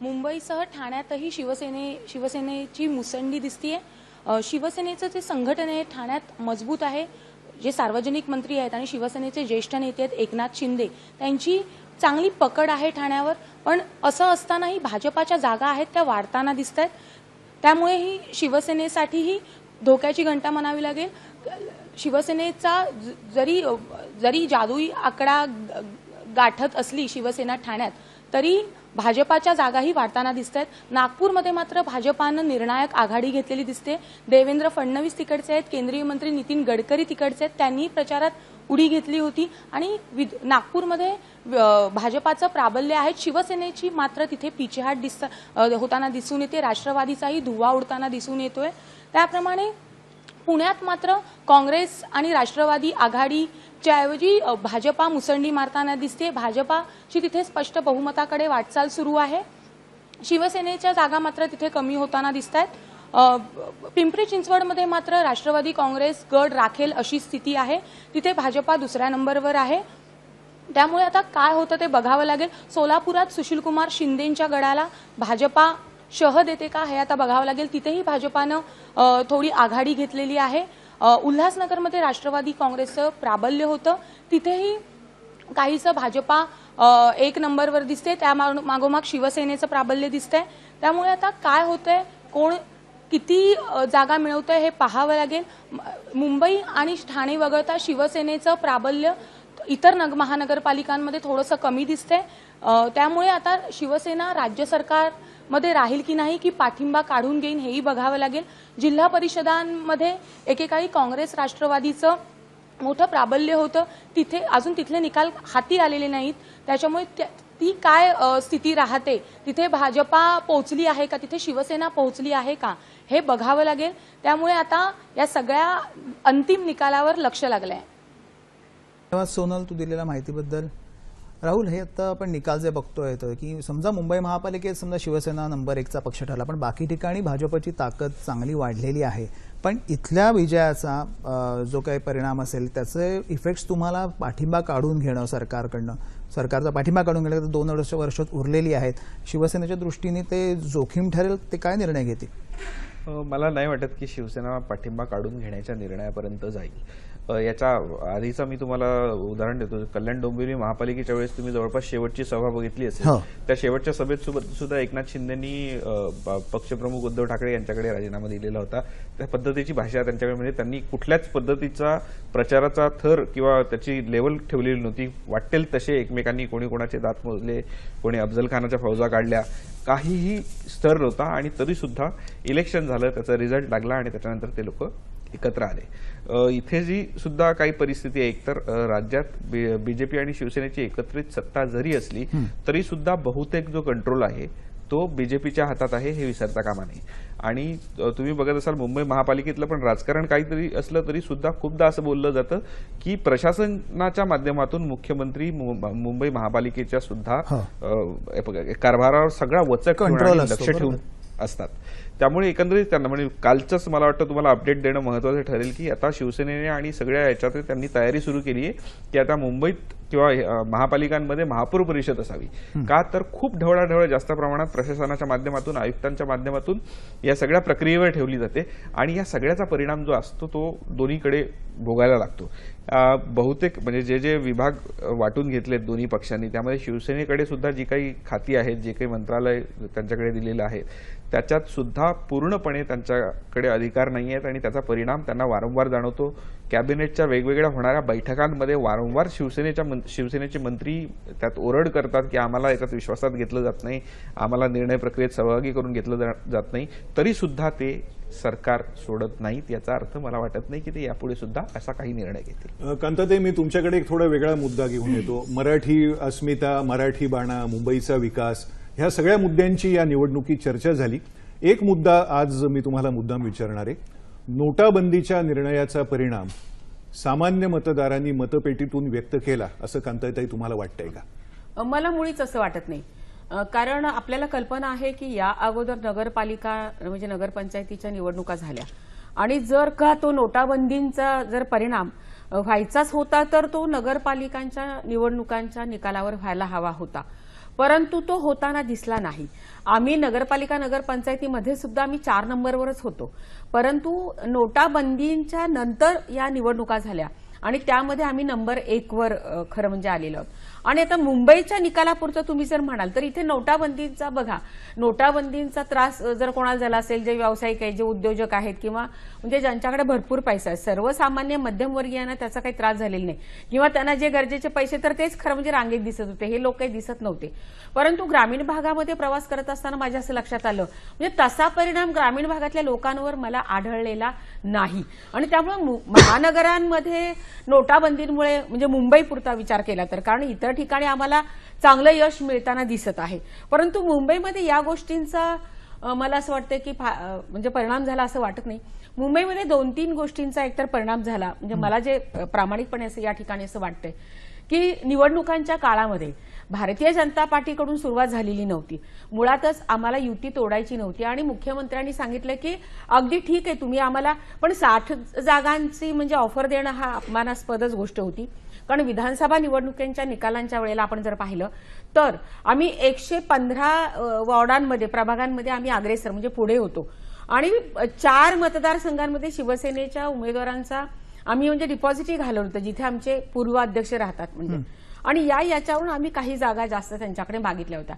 Speaker 5: मुंबईसह ठाण्यातही शिवसेनेची मुसंडी दिसतीये. शिवसेनेचं जे संघटन आहे ठाण्यात मजबूत आहे. जे सार्वजनिक मंत्री आहेत आणि शिवसेनेचे ज्येष्ठ नेते आहेत एकनाथ शिंदे, त्यांची चांगली पकड आहे ठाण्यावर. पण असं असतानाही भाजपाच्या जागा आहेत त्या वाढताना दिसत आहेत. त्यामुळे ही शिवसेनेसाठीही धोक्याची घंटा म्हणावी लागेल. शिवसेनेचा जरी जादुई आकडा गाठत असली शिवसेना ठाण्यात, तरी भाजपाच्या जागाही वाढताना दिसत आहेत. नागपूरमध्ये मात्र भाजपानं निर्णायक आघाडी घेतलेली दिसते. देवेंद्र फडणवीस तिकडचे आहेत, केंद्रीय मंत्री नितीन गडकरी तिकडचे आहेत, त्यांनी प्रचारात उडी घेतली होती आणि नागपूरमध्ये भाजपाचं प्राबल्य आहे. शिवसेनेची मात्र तिथे पिछेहाट होताना दिसून येते. राष्ट्रवादीचाही धुव्वा उडताना दिसून येतोय. त्याप्रमाणे पुण्यात मात्र काँग्रेस आणि राष्ट्रवादी आघाडीच्या ऐवजी भाजपा मुसंडी मारताना दिसते. भाजपाची तिथे स्पष्ट बहुमताकडे वाटचाल सुरू आहे. शिवसेनेच्या जागा मात्र तिथे कमी होताना दिसत आहेत. पिंपरी चिंचवडमध्ये मात्र राष्ट्रवादी काँग्रेस गड राखेल अशी स्थिती आहे. तिथे भाजपा दुसऱ्या नंबरवर आहे. त्यामुळे आता काय होतं ते बघावं लागेल. सोलापुरात सुशीलकुमार शिंदेंच्या गडाला भाजपा शह देते का हे आता बघावं लागेल. तिथेही भाजपानं थोडी आघाडी घेतलेली आहे. उल्हासनगरमध्ये राष्ट्रवादी काँग्रेसचं प्राबल्य होतं, तिथेही काहीसं भाजपा एक नंबरवर दिसते. त्या मागोमाग शिवसेनेचं प्राबल्य दिसतंय. त्यामुळे आता काय होतंय, कोण किती जागा मिळवतंय हे पाहावं लागेल. मुंबई आणि ठाणे वगळता शिवसेनेचं प्राबल्य इतर महानगरपालिकांमध्ये थोडंसं कमी दिसतंय. त्यामुळे आता शिवसेना राज्य सरकारमध्ये राहील की नाही, की पाठिंबा काढून घेईन हेही बघावं लागेल. जिल्हा परिषदांमध्ये एकेकाळी काँग्रेस राष्ट्रवादीचं मोठं प्राबल्य होतं, तिथे अजून तिथले निकाल हाती आलेले नाहीत. त्याच्यामुळे ती काय स्थिती राहते, तिथे भाजपा पोहोचली आहे का, तिथे शिवसेना पोहोचली आहे का हे बघावं लागेल. त्यामुळे आता या सगळ्या अंतिम निकालावर लक्ष लागलंय.
Speaker 4: धन्यवाद सोनल, तू दिलेल्या माहितीबद्दल. राहुल, हे आता आपण निकाल जे बघतोय की समजा मुंबई महापालिकेत समजा शिवसेना नंबर 1चा पक्ष ठरला, पण बाकी ठिकाणी भाजपची ताकद चांगली वाढलेली आहे. पण इथल्या विजयाचा जो काही परिणाम असेल त्याचे इफेक्ट्स तुम्हाला पाठिंबा काढून घेणं सरकारचा पाठिंबा काढून घेणं 2 वर्ष उरलेली आहेत. शिवसेनेच्या दृष्टीने ते जोखीम ठरेल, ते काय निर्णय घेतील?
Speaker 3: मला नाही वाटत की शिवसेना पाठिंबा काढून घेण्याच्या निर्णयापर्यंत जाईल. याच्या आधीचा मी तुम्हाला उदाहरण देतो. कल्याण डोंबिवली महापालिकेच्या वेळेस तुम्ही जवळपास शेवटची सभा बघितली असेल. त्या शेवटच्या सभेत सुद्धा एकनाथ शिंदेंनी पक्षप्रमुख उद्धव ठाकरे यांच्याकडे राजीनामा दिलेला होता. त्या पद्धतीची भाषा त्यांच्याकडे, म्हणजे त्यांनी कुठल्याच पद्धतीचा प्रचाराचा थर किंवा त्याची लेवल ठेवलेली नव्हती. वाटेल तसे एकमेकांनी कोणी कोणाचे दात मोजले, कोणी अफजल खानाच्या फौजा काढल्या, काहीही स्तर नव्हता. आणि तरी सुद्धा इलेक्शन झालं, त्याचा रिझल्ट लागला आणि त्याच्यानंतर ते लोक एकत्र आले. इथे जी सुद्धा काही परिस्थिती आहे, एकतर राज्यात बीजेपी आणि शिवसेनेची एकत्रित सत्ता जरी असली तरी सुद्धा बहुतेक जो कंट्रोल आहे तो बीजेपीच्या हातात आहे, हे विसरता कामा नये. आणि तुम्ही बघत असाल मुंबई महापालिकेतलं पण राजकारण काहीतरी असलं तरी सुद्धा खूपदा असं बोललं जातं की प्रशासनाच्या माध्यमातून मुख्यमंत्री मुंबई महापालिकेच्या सुद्धा कारभारावर सगळा वचक लक्ष ठेवून असतात. त्यामुळे एकंदरीत त्यांना, म्हणजे कालचंच मला वाटतं तुम्हाला अपडेट देणं महत्त्वाचं ठरेल की आता शिवसेनेने आणि सगळ्या याच्यात त्यांनी तयारी सुरू केली आहे की आता मुंबईत किंवा महापालिकांमध्ये महापौर परिषद असावी. का तर खूप ढवळाढवळ जास्त प्रमाणात प्रशासनाच्या माध्यमातून, आयुक्तांच्या माध्यमातून या सगळ्या प्रक्रियेवर ठेवली जाते आणि या सगळ्याचा परिणाम जो असतो तो दोन्हीकडे भोगायला लागतो. बहुतेक म्हणजे जे विभाग वाटून घेतलेत दोन्ही पक्षांनी, त्यामध्ये शिवसेनेकडे सुद्धा जी काही खाती आहेत, जे काही मंत्रालय त्यांच्याकडे दिलेलं आहे, त्याच्यात सुद्धा हा पूर्णपणे त्यांच्याकडे अधिकार नाही आहेत आणि त्याचा परिणाम त्यांना वारंवार जाणवतो. कॅबिनेटच्या वेगवेगळ्या होणाऱ्या बैठकांमध्ये वारंवार शिवसेनेचे मंत्री त्यात ओरड करतात की आम्हाला याच्यात विश्वासात घेतलं जात नाही, आम्हाला निर्णय प्रक्रियेत सहभागी करून घेतलं जात नाही, तरी सुद्धा ते सरकार सोडत नाहीत. याचा अर्थ मला वाटत नाही की ते यापुढे सुद्धा असा काही निर्णय घेतील.
Speaker 1: कांताताई, मी तुमच्याकडे एक थोडा वेगळा मुद्दा घेऊन येतो. मराठी अस्मिता, मराठी बाणा, मुंबईचा विकास, ह्या सगळ्या मुद्द्यांची या निवडणुकीत चर्चा झाली. एक मुद्दा आज मी तुम्हाला मुद्दाम विचारणार आहे. नोटाबंदीच्या निर्णयाचा परिणाम सामान्य मतदारांनी मतपेटीतून व्यक्त केला असं कांताताई तुम्हाला वाटतंय का?
Speaker 6: मला मुळीच असं वाटत नाही. कारण आपल्याला कल्पना आहे की या अगोदर नगरपालिका म्हणजे नगरपंचायतीच्या निवडणुका झाल्या आणि जर का तो नोटाबंदीचा जर परिणाम व्हायचाच होता तर तो नगरपालिकांच्या निवडणुकांच्या निकालावर व्हायला हवा होता, परंतु तो होताना दिसला नाही. आम्ही नगरपालिका नगरपंचायतीमध्ये सुद्धा आम्ही 4 नंबरवरच होतो, परंतु नोटाबंदीच्या नंतर या निवडणुका झाल्या आणि त्यामध्ये आम्ही नंबर 1 वर खरं म्हणजे आलेलो आहोत. आणि आता मुंबईच्या निकालापुरतं तुम्ही जर म्हणाल तर इथे नोटाबंदीचा बघा, नोटाबंदीचा त्रास जर कोणाला झाला असेल, जे व्यावसायिक आहेत, जे उद्योजक आहेत किंवा म्हणजे ज्यांच्याकडे भरपूर पैसा आहे, सर्वसामान्य मध्यमवर्गीयांना त्याचा काही त्रास झालेला नाही किंवा त्यांना जे गरजेचे पैसे तर तेच खरं म्हणजे रांगेत दिसत होते, हे लोक काही दिसत नव्हते. परंतु ग्रामीण भागामध्ये प्रवास करत असताना माझ्या असं लक्षात आलं म्हणजे तसा परिणाम ग्रामीण भागातल्या लोकांवर मला आढळलेला नाही. आणि त्यामुळे महानगरांमध्ये नोटाबंदीमुळे म्हणजे मुंबईपुरता विचार केला तर, कारण इतर ठिकाणी आम्हाला चांगलं यश मिळताना दिसत आहे, परंतु मुंबईमध्ये या गोष्टींचा मला असं वाटतं की म्हणजे परिणाम झाला असं वाटत नाही. मुंबईमध्ये 2-3 गोष्टींचा एकतर परिणाम झाला. म्हणजे मला जे प्रामाणिकपणे असं या ठिकाणी असं वाटतंय की निवडणुकांच्या काळामध्ये भारतीय जनता पार्टीकडून सुरुवात झालेली नव्हती. मुळातच आम्हाला युती तोडायची नव्हती आणि मुख्यमंत्र्यांनी सांगितलं की अगदी ठीक आहे तुम्ही आम्हाला, पण 60 जागांची म्हणजे ऑफर देणं हा अपमानास्पदच गोष्ट होती. कारण विधानसभा निवडणुकींच्या निकालांच्या वेळेला आपण जर पाहिलं तर आम्ही 115 वॉर्डांमध्ये प्रभागांमध्ये आम्ही अग्रेसर म्हणजे पुढे होतो आणि 4 मतदारसंघांमध्ये शिवसेनेच्या उमेदवारांचा आम्ही म्हणजे डिपॉझिटही घालवलं होतं जिथे आमचे पूर्व अध्यक्ष राहतात म्हणजे, आणि याच्यावरून आम्ही काही जागा जास्त त्यांच्याकडे मागितल्या होत्या.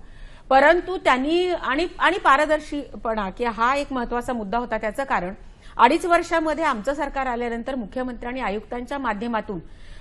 Speaker 6: परंतु त्यांनी आणि पारदर्शीपणा की हा एक महत्वाचा मुद्दा होता. त्याचं कारण 2.5 वर्षामध्ये आमचं सरकार आल्यानंतर मुख्यमंत्र्यांनी आयुक्तांच्या माध्यमातून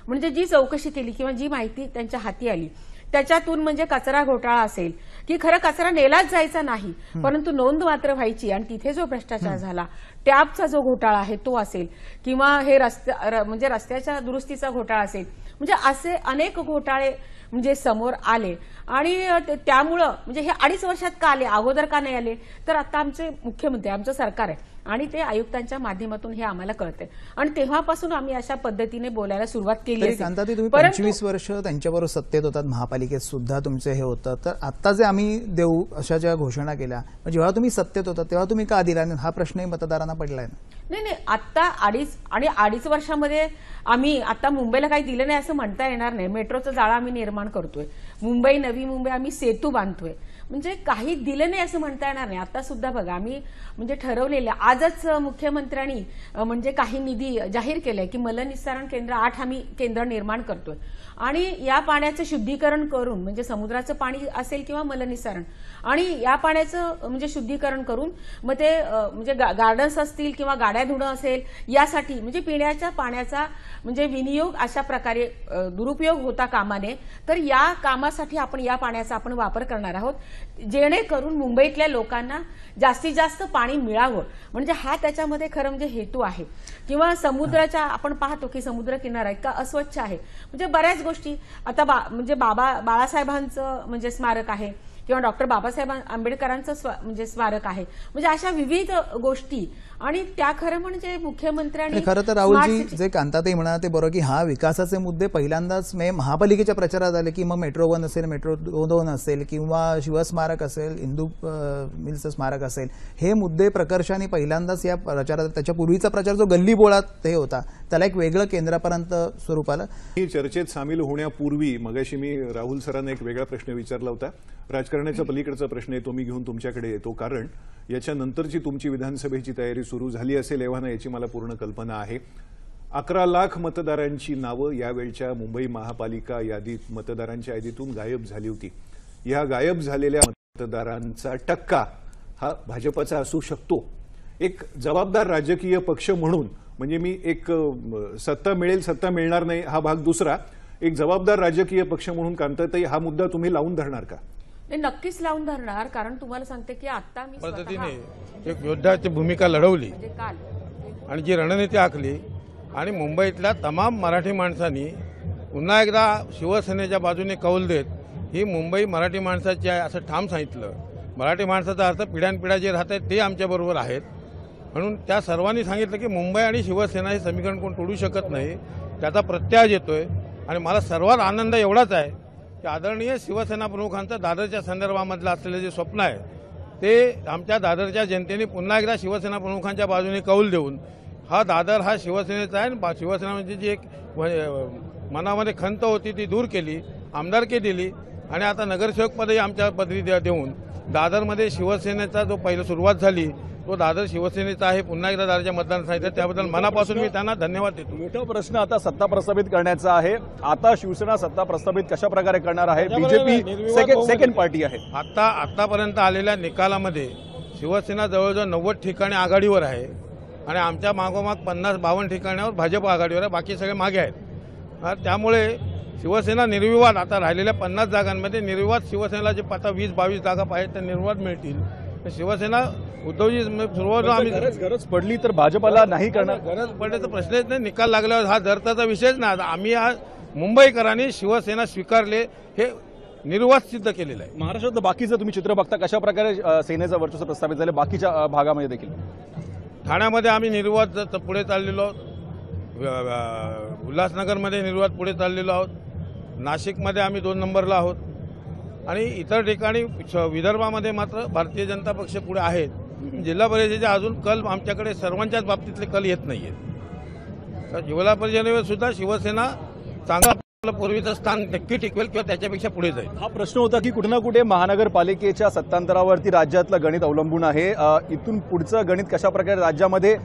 Speaker 6: म्हणजे जी चौकशी केली किंवा जी माहिती त्यांच्या हाती आली त्याच्यातून म्हणजे कचरा घोटाळा असेल की खरं कचरा नेलाच जायचा नाही परंतु नोंद मात्र व्हायची आणि तिथे जो भ्रष्टाचार झाला, टॅपचा जो घोटाळा आहे तो असेल किंवा हे म्हणजे रस्त्याच्या दुरुस्तीचा घोटाळा असेल, म्हणजे असे अनेक घोटाळे म्हणजे समोर आले आणि त्यामुळं म्हणजे हे 2.5 वर्षात का आले, अगोदर का नाही आले, तर आता आमचे मुख्यमंत्री आमचं सरकार आहे आणि ते आयुक्तांच्या माध्यमातून हे आम्हाला कळते आणि तेव्हापासून आम्ही अशा पद्धतीने बोलायला सुरुवात केली आहे.
Speaker 4: कांताताई, तुम्ही 25 वर्ष त्यांच्याबरोबर सत्तेत होतात, महापालिकेत सुद्धा तुमचे हे होतं, तर आता जे आम्ही देऊ अशा ज्या घोषणा केल्या, जेव्हा तुम्ही सत्तेत होता तेव्हा तुम्ही का दिला नाही हा प्रश्नही मतदारांना पडलाय ना?
Speaker 6: नाही, आता 2.5 वर्षामध्ये आम्ही आता मुंबईला काही दिलं नाही असं म्हणता येणार नाही. मेट्रोचं जाळं आम्ही निर्माण करतोय, मुंबई नवी मुंबई आम्ही सेतू बांधतोय, म्हणजे काही दिलं नाही असं म्हणता येणार नाही. आता सुद्धा बघा आम्ही म्हणजे ठरवलेल्या आजच मुख्यमंत्र्यांनी म्हणजे काही निधी जाहीर केलाय की मलनिस्सारण केंद्र 8 आम्ही केंद्र निर्माण करतोय आणि या पाण्याचं शुद्धीकरण करून म्हणजे समुद्राचं पाणी असेल किंवा मलनिस्सारण आणि या पाण्याचं म्हणजे शुद्धीकरण करून मग ते म्हणजे गार्डन्स असतील किंवा गाड्या धुणं असेल यासाठी म्हणजे पिण्याच्या पाण्याचा म्हणजे विनियोग अशा प्रकारे दुरुपयोग होता कामा नये. तर या कामासाठी आपण या पाण्याचा आपण वापर करणार आहोत जेणेकरून मुंबईतल्या लोकांना जास्तीत जास्त पाणी मिळावं, म्हणजे हा त्याच्यामध्ये खरं म्हणजे हेतू आहे. किंवा समुद्राच्या आपण पाहतो की समुद्र किनारा इतका अस्वच्छ आहे, म्हणजे बऱ्याच गोष्टी आता म्हणजे बाळासाहेबांचं म्हणजे स्मारक आहे किंवा डॉक्टर बाबासाहेब आंबेडकरांचं म्हणजे स्मारक आहे, म्हणजे अशा विविध गोष्टी आणि त्या खरं म्हणजे मुख्यमंत्र्यांनी
Speaker 4: खरं तर राहुलजी जे कांताताई म्हणाले ते बरोबर की हा विकासाचे मुद्दे पहिल्यांदाच महापालिकेच्या प्रचारात आले की मग मेट्रो 1 असेल, मेट्रो 2 असेल किंवा शिवस्मारक असेल, हिंदू मिलचं स्मारक असेल, हे मुद्दे प्रकर्षाने पहिल्यांदाच या प्रचारात. त्याच्या पूर्वीचा प्रचार जो गल्ली बोळात हे होता त्याला एक वेगळं केंद्रापर्यंत स्वरूप आलं.
Speaker 1: ही चर्चेत सामील होण्यापूर्वी मगाशी मी राहुल सरांना एक वेगळा प्रश्न विचारला होता. राजकारणाच्या पलीकडचा प्रश्न आहे तो मी घेऊन तुमच्याकडे येतो, कारण याच्यानंतरची तुमची विधानसभेची तयारी सुरू झाली असेल एव्हा याची मला पूर्ण कल्पना आहे. 11 लाख मतदारांची नावं यावेळच्या मुंबई महापालिका यादीत मतदारांच्या यादीतून गायब झाली होती. या गायब झालेल्या मतदारांचा टक्का हा भाजपचा असू शकतो. एक जबाबदार राजकीय पक्ष म्हणून, म्हणजे मी एक सत्ता मिळेल सत्ता मिळणार नाही हा भाग दुसरा, एक जबाबदार राजकीय पक्ष म्हणून कांताताई हा मुद्दा तुम्ही लावून धरणार का?
Speaker 6: नक्कीच लावून धरणार, कारण तुम्हाला सांगते की आता मी
Speaker 7: पद्धतीने एक योद्धाची भूमिका लढवली
Speaker 6: म्हणजे काल
Speaker 7: आणि जी रणनीती आखली आणि मुंबईतल्या तमाम मराठी माणसांनी पुन्हा एकदा शिवसेनेच्या बाजूने कौल देत ही मुंबई मराठी माणसाची आहे असं ठाम सांगितलं. मराठी माणसाचा अर्थ पिढ्यानपिढ्या जे राहत आहेत ते आमच्याबरोबर आहेत, म्हणून त्या सर्वांनी सांगितलं की मुंबई आणि शिवसेना हे समीकरण कोण तोडू शकत नाही. त्याचा प्रत्यय येतोय आणि मला सर्वात आनंद एवढाच आहे की आदरणीय शिवसेना प्रमुखांचं दादरच्या संदर्भामधलं असलेलं जे स्वप्न आहे ते आमच्या दादरच्या जनतेने पुन्हा एकदा शिवसेना प्रमुखांच्या बाजूने कौल देऊन हा दादर हा शिवसेनेचा आहे आणि शिवसेना म्हणजे जी एक मनामध्ये खंत होती ती दूर केली, आमदारकी दिली आणि आता नगरसेवकपदही आमच्या पदरी देऊन दादरमध्ये शिवसेनेचा जो पहिला सुरुवात झाली तो दादर शिवसेनेचा आहे. पुन्हा एकदा दादरच्या मतदान सांगितलं त्याबद्दल मनापासून मी त्यांना धन्यवाद देतो.
Speaker 8: मोठा प्रश्न आता सत्ता प्रस्थापित करण्याचा आहे. आता शिवसेना सत्ता प्रस्थापित कशा प्रकारे करणार आहे? बीजेपी सेकंड पार्टी आहे.
Speaker 7: आतापर्यंत आलेल्या निकालामध्ये शिवसेना जवळजवळ 90 ठिकाणी आघाडीवर आहे आणि आमच्या मागोमाग 50-52 ठिकाणावर भाजप आघाडीवर आहे, बाकी सगळे मागे आहेत. त्यामुळे शिवसेना निर्विवाद आता राहिलेल्या 50 जागांमध्ये निर्विवाद शिवसेनेला जे आता 20-22 जागा पाहिजे त्या निर्विवाद मिळतील. शिवसेना उद्धवजी सुरुवात आम्ही
Speaker 8: गरज पडली तर भाजपला नाही करणार.
Speaker 7: गरज पडल्याचा प्रश्नच नाही. निकाल लागल्यावर हा दर्ताचा विषयच नाही. आम्ही आज मुंबईकरांनी शिवसेना स्वीकारले हे निर्वात सिद्ध केलेलं आहे.
Speaker 8: महाराष्ट्रात बाकीचं तुम्ही चित्र बघता कशा प्रकारे सेनेचं वर्चस्व प्रस्थापित झालं बाकीच्या भागामध्ये देखील?
Speaker 7: ठाण्यामध्ये आम्ही निर्वात पुढे चाललेलो आहोत, उल्हासनगरमध्ये निर्वात पुढे चाललेलो आहोत, नाशिकमध्ये आम्ही 2 नंबरला आहोत आणि इतर ठिकाणी विदर्भामध्ये मात्र भारतीय जनता पक्ष पुढे आहेत. जिल्हा परिषदेचे अजून कल आमच्याकडे सर्वांच्याच बाबतीतले कल येत नाहीयेत. जिल्हा परिषदेवर सुद्धा शिवसेना चांगलं आपलं पूर्वीचं स्थान नक्की टिकवेल किंवा त्याच्यापेक्षा पुढे जाईल.
Speaker 8: हा प्रश्न होता की कुठे ना कुठे महानगरपालिकेच्या सत्तांतरावरती राज्यातलं गणित अवलंबून आहे. इथून पुढचं गणित कशा प्रकारे राज्यामध्ये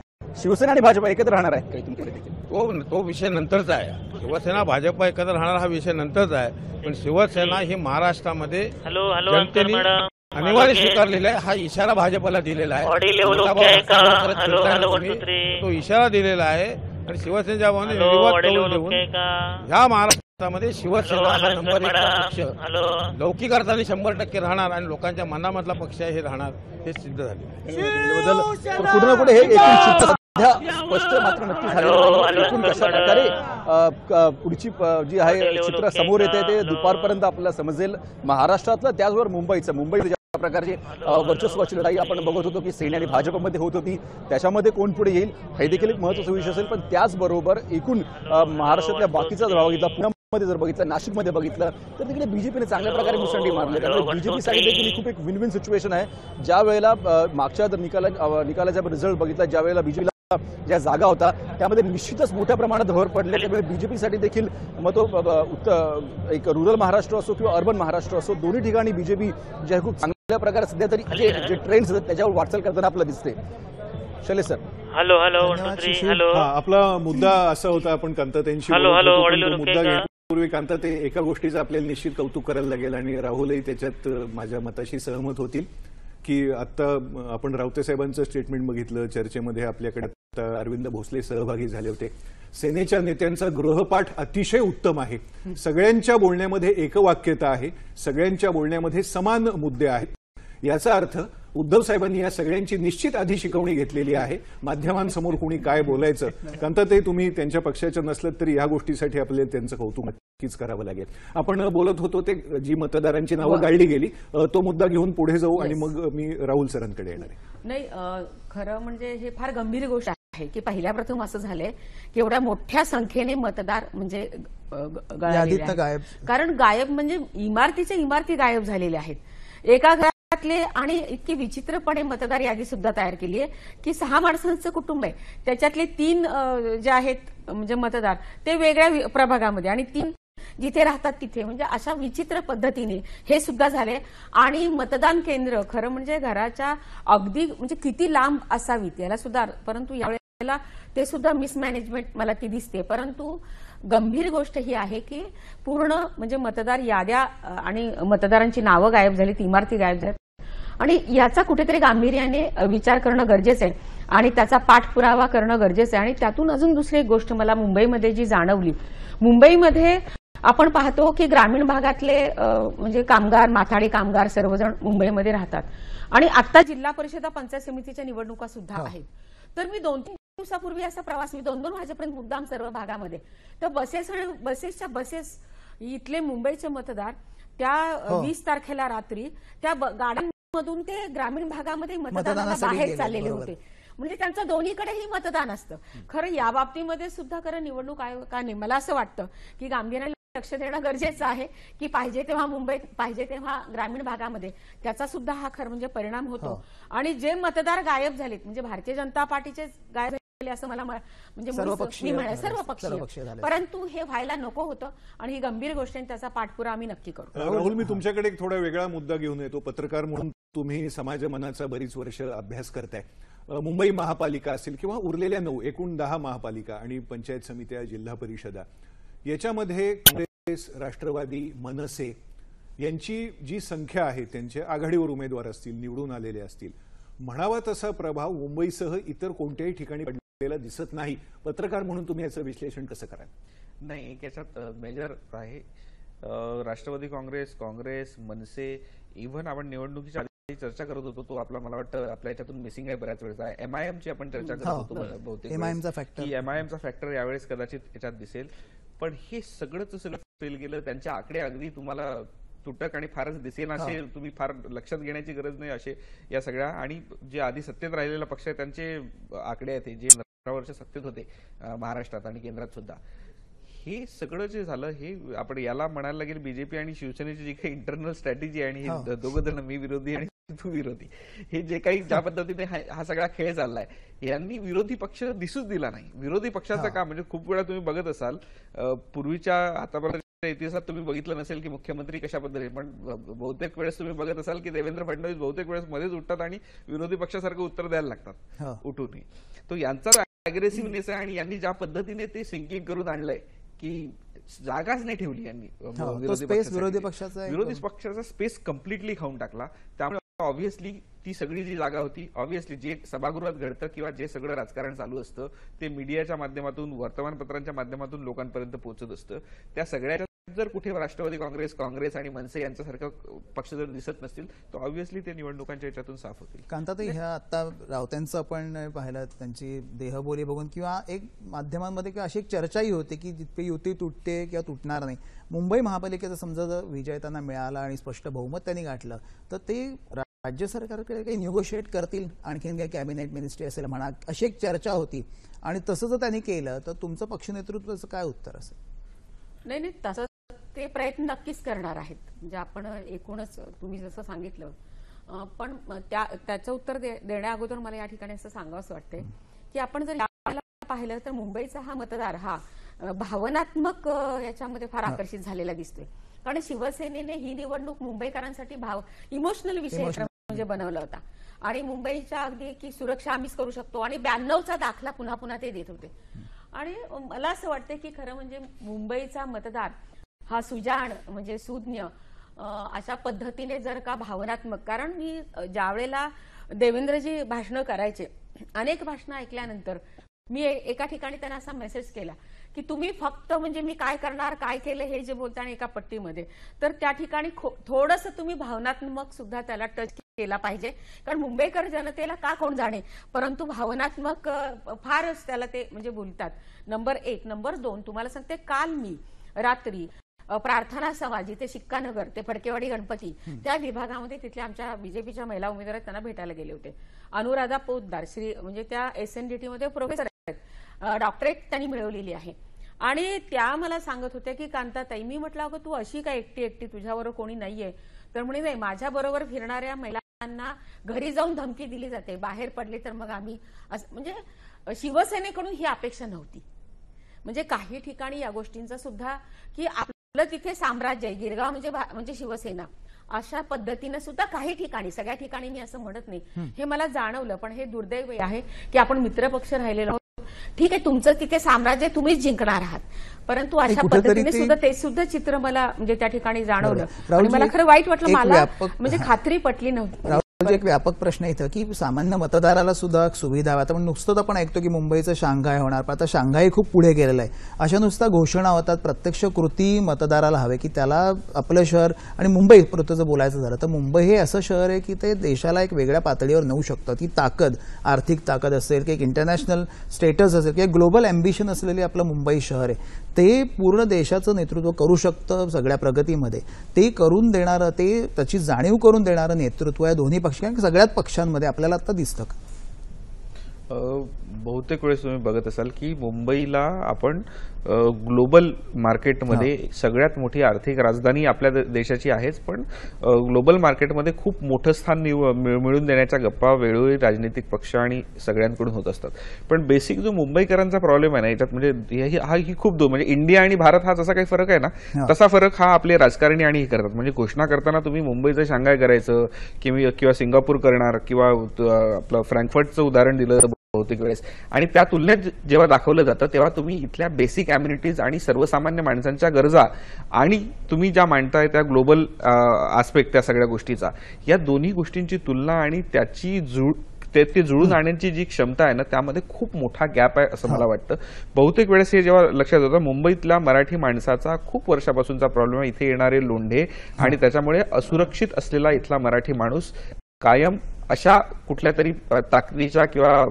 Speaker 8: शिवसेना आणि भाजप एकत्र राहणार आहे का? इथून पुढे देखील
Speaker 7: तो विषय नंतरचा आहे. शिवसेना भाजप एकत्र राहणार हा विषय नंतरचा आहे, पण शिवसेना ही महाराष्ट्रामध्ये जनतेने अनिवार्य स्वीकारलेला आहे. हा इशारा भाजपला दिलेला आहे, तो इशारा दिलेला आहे आणि शिवसेनेच्या भावने निर्वात कौल देऊन ह्या महाराष्ट्रामध्ये शिवसेना हा नंबर 1 पक्ष लौकिक अर्थाने 100% राहणार आणि लोकांच्या मनामधला पक्ष हे राहणार हे सिद्ध झाले.
Speaker 8: कुठे ना कुठे हे एकूण चित्र सध्या स्पष्ट मात्र नक्की झालेलं एकूण कशा प्रकारे पुढची जी आहे चित्र समोर येते ते दुपारपर्यंत आपल्याला समजेल. महाराष्ट्रातलं त्याचबरोबर मुंबई ज्या प्रकारची वर्चस्वाची लढाई आपण बघत होतो की सेना आणि भाजपमध्ये होत होती, त्याच्यामध्ये कोण पुढे येईल हे देखील एक महत्त्वाचा विषय असेल. पण त्याचबरोबर एकूण महाराष्ट्रातल्या बाकीचा जर बघितला, पुण्यामध्ये जर बघितलं, नाशिकमध्ये बघितलं तर तिकडे बीजेपीने चांगल्या प्रकारे मुसंडी मारली. त्यामुळे बीजेपीसाठी देखील खूप एक विन विन सिच्युएशन आहे. ज्या वेळेला मागच्या जर निकालाचा रिझल्ट बघितला, ज्या वेळेला बीजेपीला ज्या जागा होता त्यामध्ये निश्चितच मोठ्या प्रमाणात भर पडले. त्यामुळे बीजेपीसाठी देखील मग तो एक रुरल महाराष्ट्र असो किंवा अर्बन महाराष्ट्र असो, दोन्ही ठिकाणी बीजेपी जे खूप चांगल्या प्रकारे सध्या तरी जे ट्रेंड्स आहेत त्याच्यावर वाटचाल करताना आपल्याला दिसते. शैलेश सर.
Speaker 9: Hello 1 2 3 hello.
Speaker 1: आपला मुद्दा असा होता, आपण कांताताईंशी मुद्दा घेण्यापूर्वी कांताताई एका गोष्टीचं आपल्याला निश्चित कौतुक करायला लागेल आणि राहुलही त्याच्यात माझ्या मताशी सहमत होतील की आता आपण रावते साहेबांचं स्टेटमेंट बघितलं, चर्चेमध्ये आपल्याकडे अरविंद भोसले सहभागी झाले होते. सेनेच्या नेत्यांचा गृहपाठ अतिशय उत्तम आहे. सगळ्यांच्या बोलण्यामध्ये एकवाक्यता आहे, सगळ्यांच्या बोलण्यामध्ये समान मुद्दे आहेत. याचा अर्थ उद्धव साहेबांनी या सगळ्यांची निश्चित आधी शिकवणी घेतलेली आहे. माध्यमांसमोर कोणी काय बोलायचं, कांताताई तुम्ही त्यांच्या पक्षाच्या नसलं तरी या गोष्टीसाठी आपल्याला त्यांचं कौतुक नक्कीच करावं लागेल. आपण बोलत होतो ते जी मतदारांची नावं गाळली गेली, तो मुद्दा घेऊन पुढे जाऊ आणि मग मी राहुल सरांकडे येणार आहे.
Speaker 6: नाही, खरं म्हणजे हे फार गंभीर गोष्ट आहे की पहिल्या प्रथम असं झालंय की एवढ्या मोठ्या संख्येने मतदार म्हणजे
Speaker 4: गायब.
Speaker 6: कारण गायब म्हणजे इमारती गायब झालेल्या आहेत. एका घरातले आणि इतकी विचित्रपणे मतदार यादी सुद्धा तयार केली आहे की 6 माणसांचं कुटुंब आहे, त्याच्यातले 3 जे आहेत म्हणजे मतदार ते वेगळ्या प्रभागामध्ये आणि 3 जिथे राहतात तिथे, म्हणजे अशा विचित्र पद्धतीने हे सुद्धा झाले. आणि मतदान केंद्र खरं म्हणजे घराच्या अगदी म्हणजे किती लांब असावीत याला सुद्धा, परंतु यावेळेला ते सुद्धा मिसमॅनेजमेंट मला ती दिसते. परंतु गंभीर गोष्ट ही आहे की पूर्ण म्हणजे मतदार याद्या आणि मतदारांची नावं गायब झालीत, इमारती गायब झाल्यात आणि याचा कुठेतरी गांभीर्याने विचार करणं गरजेचं आहे आणि त्याचा पाठपुरावा करणं गरजेचं आहे. आणि त्यातून अजून दुसरी एक गोष्ट मला मुंबईमध्ये जी जाणवली, मुंबईमध्ये आपण पाहतो की ग्रामीण भागातले म्हणजे कामगार, माथाडी कामगार सर्वजण मुंबईमध्ये राहतात आणि आता जिल्हा परिषद पंचायत समितीच्या निवडणुका सुद्धा आहेत. तर मी 2-3 दिवसापूर्वी असा प्रवास, मी 2-2 वाजेपर्यंत मुद्दाम सर्व भागामध्ये, तर बसेस इथले मुंबईचे मतदार त्या 20 तारखेला रात्री त्या गाड्यांमधून ते ग्रामीण भागामध्ये मतदानाला बाहेर चाललेले होते. म्हणजे त्यांचं दोन्हीकडेही मतदान असतं. खरं या बाबतीमध्ये सुद्धा खरं निवडणूक आयोगाने मला असं वाटतं की गांभीर्याने लक्ष देणं गरजेचं आहे की पाहिजे तेव्हा मुंबईत, पाहिजे तेव्हा ग्रामीण भागामध्ये त्याचा सुद्धा हा खरं म्हणजे परिणाम होतो. आणि जे मतदार गायब झालेत, म्हणजे भारतीय जनता पार्टीचे गायब झाले असं मला म्हणजे सर्व पक्षीय, परंतु हे व्हायला नको होतं आणि ही गंभीर गोष्ट आहे, त्याचा पाठपुरावा आम्ही नक्की करू.
Speaker 1: राहुल, मी तुमच्याकडे एक थोडा वेगळा मुद्दा घेऊन येतो. पत्रकार म्हणून तुम्ही समाज मनाचा बरीच वर्ष अभ्यास करताय. मुंबई महापालिका असेल किंवा उरलेल्या 9 एकूण 10 महापालिका आणि पंचायत समित्या, जिल्हा परिषदा, याच्यामध्ये काँग्रेस, राष्ट्रवादी, मनसे यांची जी संख्या आहे, त्यांचे आघाडीवर उमेदवार असतील, निवडून आलेले असतील, म्हणावा तसा प्रभाव मुंबईसह इतर कोणत्याही ठिकाणी पडलेला दिसत नाही. पत्रकार म्हणून तुम्ही याचं विश्लेषण कसं कराल?
Speaker 3: नाही, याच्यात मेजर आहे राष्ट्रवादी काँग्रेस, मनसे, इव्हन आपण निवडणुकीच्या चर्चा करत होतो तो आपला, मला वाटतं आपल्या याच्यातून मिसिंग आहे बऱ्याच वेळेस, MIM ची आपण चर्चा करत होतो बहुतेक, MIMचा फॅक्टर यावेळेस कदाचित याच्यात दिसेल. पण हे सगळंच फेल गेलं. त्यांचे आकडे अगदी तुम्हाला तुटक आणि फारच दिसेल असे, तुम्ही फार लक्षात घेण्याची गरज नाही असे या सगळ्या. आणि जे आधी सत्तेत राहिलेला पक्ष आहे त्यांचे आकडे आहेत जे 15 वर्ष सत्तेत होते महाराष्ट्रात आणि केंद्रात सुद्धा. हे सगळं जे झालं हे आपण याला म्हणायला लागेल बीजेपी आणि शिवसेनेची जी काही इंटरनल स्ट्रॅटेजी आहे, आणि हे दोघं जण, मी विरोधी आणि तू विरोधी, हे जे काही ज्या पद्धतीने हा सगळा खेळ चाललाय, यांनी विरोधी पक्ष दिसूच दिला नाही. विरोधी पक्षाचं काम म्हणजे खूप वेळा तुम्ही बघत असाल पूर्वीच्या आतापर्यंत इतिहासात तुम्ही बघितलं नसेल की मुख्यमंत्री कशा पद्धतीने, पण बहुतेक वेळेस तुम्ही बघत असाल की देवेंद्र फडणवीस बहुतेक वेळेस मध्येच उठतात आणि विरोधी पक्षासारखं उत्तर द्यायला लागतात उठून. तो यांचा अग्रेसिव्हनेस आहे आणि यांनी ज्या पद्धतीने ते सिंकिंग करून आणलंय की जागाच नाही ठेवली यांनी विरोधी पक्षाचा स्पेस कम्प्लिटली खाऊन टाकला. त्यामुळे ऑब्व्हियसली ती सगळी जी जागा होती, ऑब्व्हियसली जे सभागृहात घडतं किंवा जे सगळं राजकारण चालू असतं ते मीडियाच्या माध्यमातून, वर्तमानपत्रांच्या माध्यमातून लोकांपर्यंत पोहोचत असतं. त्या सगळ्याच्या जर कुठे राष्ट्रवादी काँग्रेस आणि मनसे यांच्यासारखं पक्ष जर दिसत नसतील तर ऑब्व्हियसली ते निवडणुकांच्या याच्यातून साफ होतील.
Speaker 4: कांताताई, ह्या आता रावतांचं आपण पाहिलं, त्यांची देहबोली बघून किंवा एक माध्यमांमध्ये किंवा अशी एक चर्चाही होते की जितकी युती तुटते किंवा तुटणार नाही, मुंबई महापालिकेचा समजा जर विजय त्यांना मिळाला आणि स्पष्ट बहुमत त्यांनी गाठलं तर ते राज्य सरकारकडे काही निगोशिएट करतील, आणखीन काही कॅबिनेट मिनिस्ट्री असेल म्हणा, अशी एक चर्चा होती. आणि तसं जर त्यांनी केलं तर तुमचं पक्ष नेतृत्वाचं काय उत्तर असेल?
Speaker 6: नाही, तसं ते प्रयत्न नक्कीच करणार आहेत. म्हणजे आपण एकूणच तुम्ही जसं सांगितलं, पण त्याचं उत्तर देण्या अगोदर मला या ठिकाणी असं सांगावंसं वाटतंय की आपण जर पाहिलं तर मुंबईचा हा मतदार हा भावनात्मक याच्यामध्ये फार आकर्षित झालेला दिसतोय. कारण शिवसेनेने ही निवडणूक मुंबईकरांसाठी इमोशनल विषय म्हणजे बनवला होता आणि मुंबईच्या अगदी की सुरक्षा आम्हीच करू शकतो आणि 92चा दाखला पुन्हा पुन्हा ते देत होते. आणि मला असं वाटतं की खरं म्हणजे मुंबईचा मतदार हा सुजाण, म्हणजे सुज्ञ अशा पद्धतीने जर का भावनात्मक, कारण मी ज्या वेळेला देवेंद्रजी भाषणं करायचे, अनेक भाषणं ऐकल्यानंतर मी एका ठिकाणी त्यांना असा मेसेज केला की तुम्ही फक्त म्हणजे मी काय करणार, काय केलं हे जे बोलताना एका पट्टीमध्ये, तर त्या ठिकाणी थोडंसं तुम्ही भावनात्मक सुद्धा त्याला टच केला पाहिजे. कारण मुंबईकर जनतेला का कोण जाणे, परंतु भावनात्मक फारच त्याला ते म्हणजे बोलतात. नंबर 1. नंबर 2, तुम्हाला सांगते, काल मी रात्री प्रार्थना सभा जिथे शिक्कानगर ते फडकेवाडी गणपती त्या विभागामध्ये तिथल्या आमच्या बीजेपीच्या महिला उमेदवार त्यांना भेटायला गेले होते. अनुराधा पोतदार म्हणजे त्या SNDT मध्ये प्रोफेसर आहेत, डॉक्टरेट त्यांनी मिळवलेली आहे. आणि त्या मला सांगत होत्या की कांताताई, मी म्हटलं अगं तू अशी काय एकटी तुझ्याबरोबर कोणी नाहीये? तर म्हणे नाही, माझ्या बरोबर फिरणाऱ्या महिलांना घरी जाऊन धमकी दिली जाते, बाहेर पडले तर मग आम्ही, म्हणजे शिवसेनेकडून ही अपेक्षा नव्हती. म्हणजे काही ठिकाणी या गोष्टींचा सुद्धा की आपलं तिथे साम्राज्य आहे, गिरगाव म्हणजे शिवसेना, अशा पद्धतीने सुद्धा काही ठिकाणी, सगळ्या ठिकाणी मी असं म्हणत नाही, हे मला जाणवलं. पण हे दुर्दैव आहे की आपण मित्रपक्ष राहिलेलो आहोत. ठीक आहे, तुमचं तिथे साम्राज्य तुम्ही जिंकणार आहात, परंतु अशा पद्धतीने सुद्धा ते सुद्धा चित्र मला म्हणजे त्या ठिकाणी जाणवलं आणि मला खरं वाईट वाटलं. मला म्हणजे खात्री पटली नव्हती.
Speaker 4: एक व्यापक प्रश्न इथं की सामान्य मतदाराला सुद्धा सुविधा आता आपण नुसतं आपण ऐकतो की मुंबईचं शांघाय होणार, पण आता शांघाय खूप पुढे गेलेलं आहे. अशा नुसता घोषणा होतात, प्रत्यक्ष कृती मतदाराला हवे की त्याला आपलं शहर. आणि मुंबई जर बोलायचं झालं तर मुंबई हे असं शहर आहे की ते देशाला एक वेगळ्या पातळीवर नेऊ शकतं. ती ताकद, आर्थिक ताकद असेल की एक इंटरनॅशनल स्टेटस असेल किंवा ग्लोबल अँबिशन असलेले आपलं मुंबई शहर आहे, ते पूर्ण देशाचं नेतृत्व करू शकतं सगळ्या प्रगतीमध्ये. ते करून देणारं, ते त्याची जाणीव करून देणारं नेतृत्व या दोन्ही सगळ्याच पक्षांमध्ये आपल्याला आता दिसतं का?
Speaker 3: बहुतेक वेळेस तुम्ही बघत असाल की मुंबईला आपण ग्लोबल मार्केटमध्ये सगळ्यात मोठी आर्थिक राजधानी आपल्या देशाची आहेच, पण ग्लोबल मार्केटमध्ये खूप मोठं स्थान मिळवून देण्याच्या गप्पा वेळोवेळी राजनीतिक पक्ष आणि सगळ्यांकडून होत असतात. पण बेसिक जो मुंबईकरांचा प्रॉब्लेम आहे ना याच्यात, म्हणजे ही खूप म्हणजे इंडिया आणि भारत हा जसा काही फरक आहे ना तसा फरक हा आपले राजकारणी आणि हे करतात. म्हणजे घोषणा करताना तुम्ही मुंबईचं शांघाय करायचं किंवा सिंगापूर करणार किंवा आपलं फ्रँकफर्टचं उदाहरण दिलं बहुतेक वेळेस, आणि त्या तुलनेत जेव्हा दाखवलं जातं तेव्हा तुम्ही इथल्या बेसिक अम्युनिटीज आणि सर्वसामान्य माणसांच्या गरजा आणि तुम्ही ज्या मांडताय त्या ग्लोबल आस्पेक्ट त्या सगळ्या गोष्टीचा, या दोन्ही गोष्टींची तुलना आणि त्याची ते जुळून आणण्याची जी क्षमता आहे ना त्यामध्ये खूप मोठा गॅप आहे असं मला वाटतं. बहुतेक वेळेस हे जेव्हा लक्षात येतं, मुंबईतल्या मराठी माणसाचा खूप वर्षापासूनचा प्रॉब्लेम आहे इथे येणारे लोंढे आणि त्याच्यामुळे असुरक्षित असलेला इथला मराठी माणूस कायम अशा कुठल्या तरी ताकदीच्या किंवा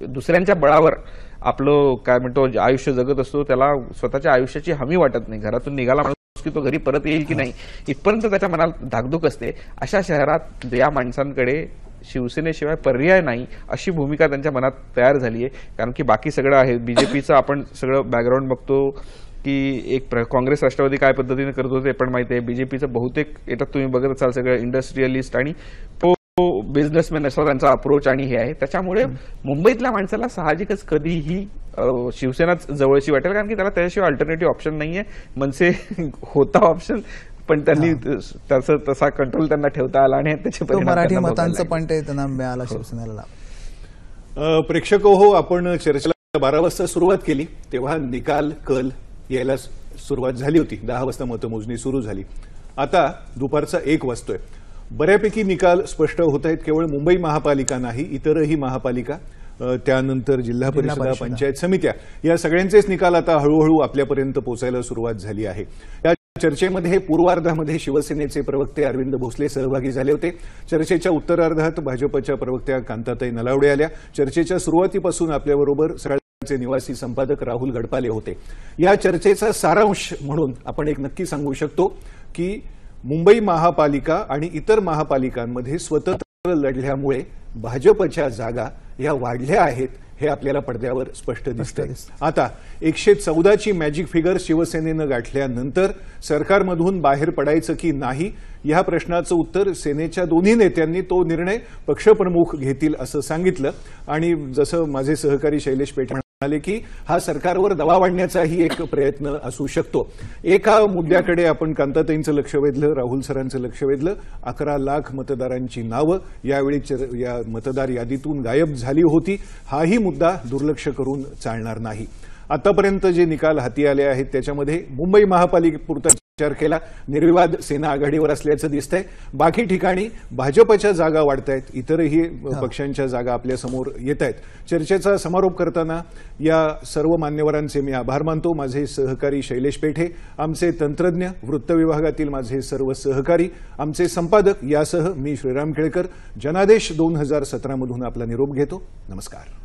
Speaker 3: दुसऱ्यांच्या बळावर आपलं काय म्हणतो आयुष्य जगत असतो. त्याला स्वतःच्या आयुष्याची हमी वाटत नाही. घरातून निघाला माणूस की तो घरी परत येईल की नाही इथपर्यंत त्याच्या मनात धाकधूक असते. अशा शहरात या माणसांकडे शिवसेनेशिवाय पर्याय नाही अशी भूमिका त्यांच्या मनात तयार झाली आहे. कारण की बाकी सगळं आहे, बीजेपीचं आपण सगळं बॅकग्राऊंड बघतो की एक काँग्रेस राष्ट्रवादी काय पद्धतीने करत होते पण माहिती आहे. बीजेपीचं बहुतेक याच्यात तुम्ही बघत असाल सगळं इंडस्ट्रियलिस्ट आणि बिझनेसमॅन असा त्यांचा अप्रोच आणि हे आहे. त्याच्यामुळे मुंबईतल्या माणसाला साहजिकच कधीही शिवसेनाच जवळची वाटेल, कारण की त्याला त्याशिवाय अल्टरनेटिव्ह ऑप्शन नाहीये. मनसे होता ऑप्शन पण त्यांनी त्याचा तसा कंट्रोल त्यांना ठेवता आला आणि त्याचे
Speaker 4: मराठी मतांचं पण ते त्यांना मिळालं शिवसेनेला.
Speaker 1: प्रेक्षक हो, आपण चर्चेला 12 वाजता सुरुवात केली तेव्हा निकाल कल यायला सुरुवात झाली होती. 10 वाजता मतमोजणी सुरू झाली. आता दुपारचा 1 वाजतोय. बऱ्यापैकी निकाल स्पष्ट होत आहेत. केवळ मुंबई महापालिका नाही, इतरही महापालिका, त्यानंतर जिल्हा परिषदा, पंचायत समित्या या सगळ्यांचेच निकाल आता हळूहळू आपल्यापर्यंत पोहोचायला सुरुवात झाली आहे. या चर्चेमध्ये पूर्वार्धामध्ये शिवसेनेचे प्रवक्ते अरविंद भोसले सहभागी झाले होते. चर्चेच्या उत्तरार्धात भाजपच्या प्रवक्त्या कांताताई नलावडे आल्या. चर्चेच्या सुरुवातीपासून आपल्याबरोबर सकाळचे निवासी संपादक राहुल गडपाले होते. या चर्चेचा सारांश म्हणून आपण एक नक्की सांगू शकतो की मुंबई महापालिका आणि इतर महापालिकांमध्ये स्वतंत्र लढल्यामुळे भाजपच्या जागा या वाढल्या आहेत हे आपल्याला पडद्यावर स्पष्ट दिसतंय. आता 114ची मॅजिक फिगर शिवसेनेनं गाठल्यानंतर सरकारमधून बाहेर पडायचं की नाही या प्रश्नाचं उत्तर सेनेच्या दोन्ही नेत्यांनी तो निर्णय पक्षप्रमुख घेतील असं सांगितलं. आणि जसं माझे सहकारी शैलेश पेठ म्हणाले की हा सरकारवर दबाव आणण्याचाही एक प्रयत्न असू शकतो. एका मुद्द्याकडे आपण कांताताईंचं लक्ष वेधलं, राहुल सरांचं लक्ष वेधलं. 11 लाख मतदारांची नावं यावेळी या मतदार यादीतून गायब झाली होती. हाही मुद्दा दुर्लक्ष करून चालणार नाही. आतापर्यंत जे निकाल हाती आले आहेत त्याच्यामध्ये मुंबई महापालिकेपुरता विचार केला निर्विवाद सेना आघाडीवर असल्याचं दिसतंय. बाकी ठिकाणी भाजपच्या जागा वाढत आहेत, इतरही पक्षांच्या जागा आपल्यासमोर येत आहेत. चर्चेचा समारोप करताना या सर्व मान्यवरांचे मी आभार मानतो. माझे सहकारी शैलेश पेठे, आमचे तंत्रज्ञ, वृत्त विभागातील माझे सर्व सहकारी, आमचे संपादक यासह मी श्रीराम केळकर जनादेश 2017 मधून आपला निरोप घेतो. नमस्कार.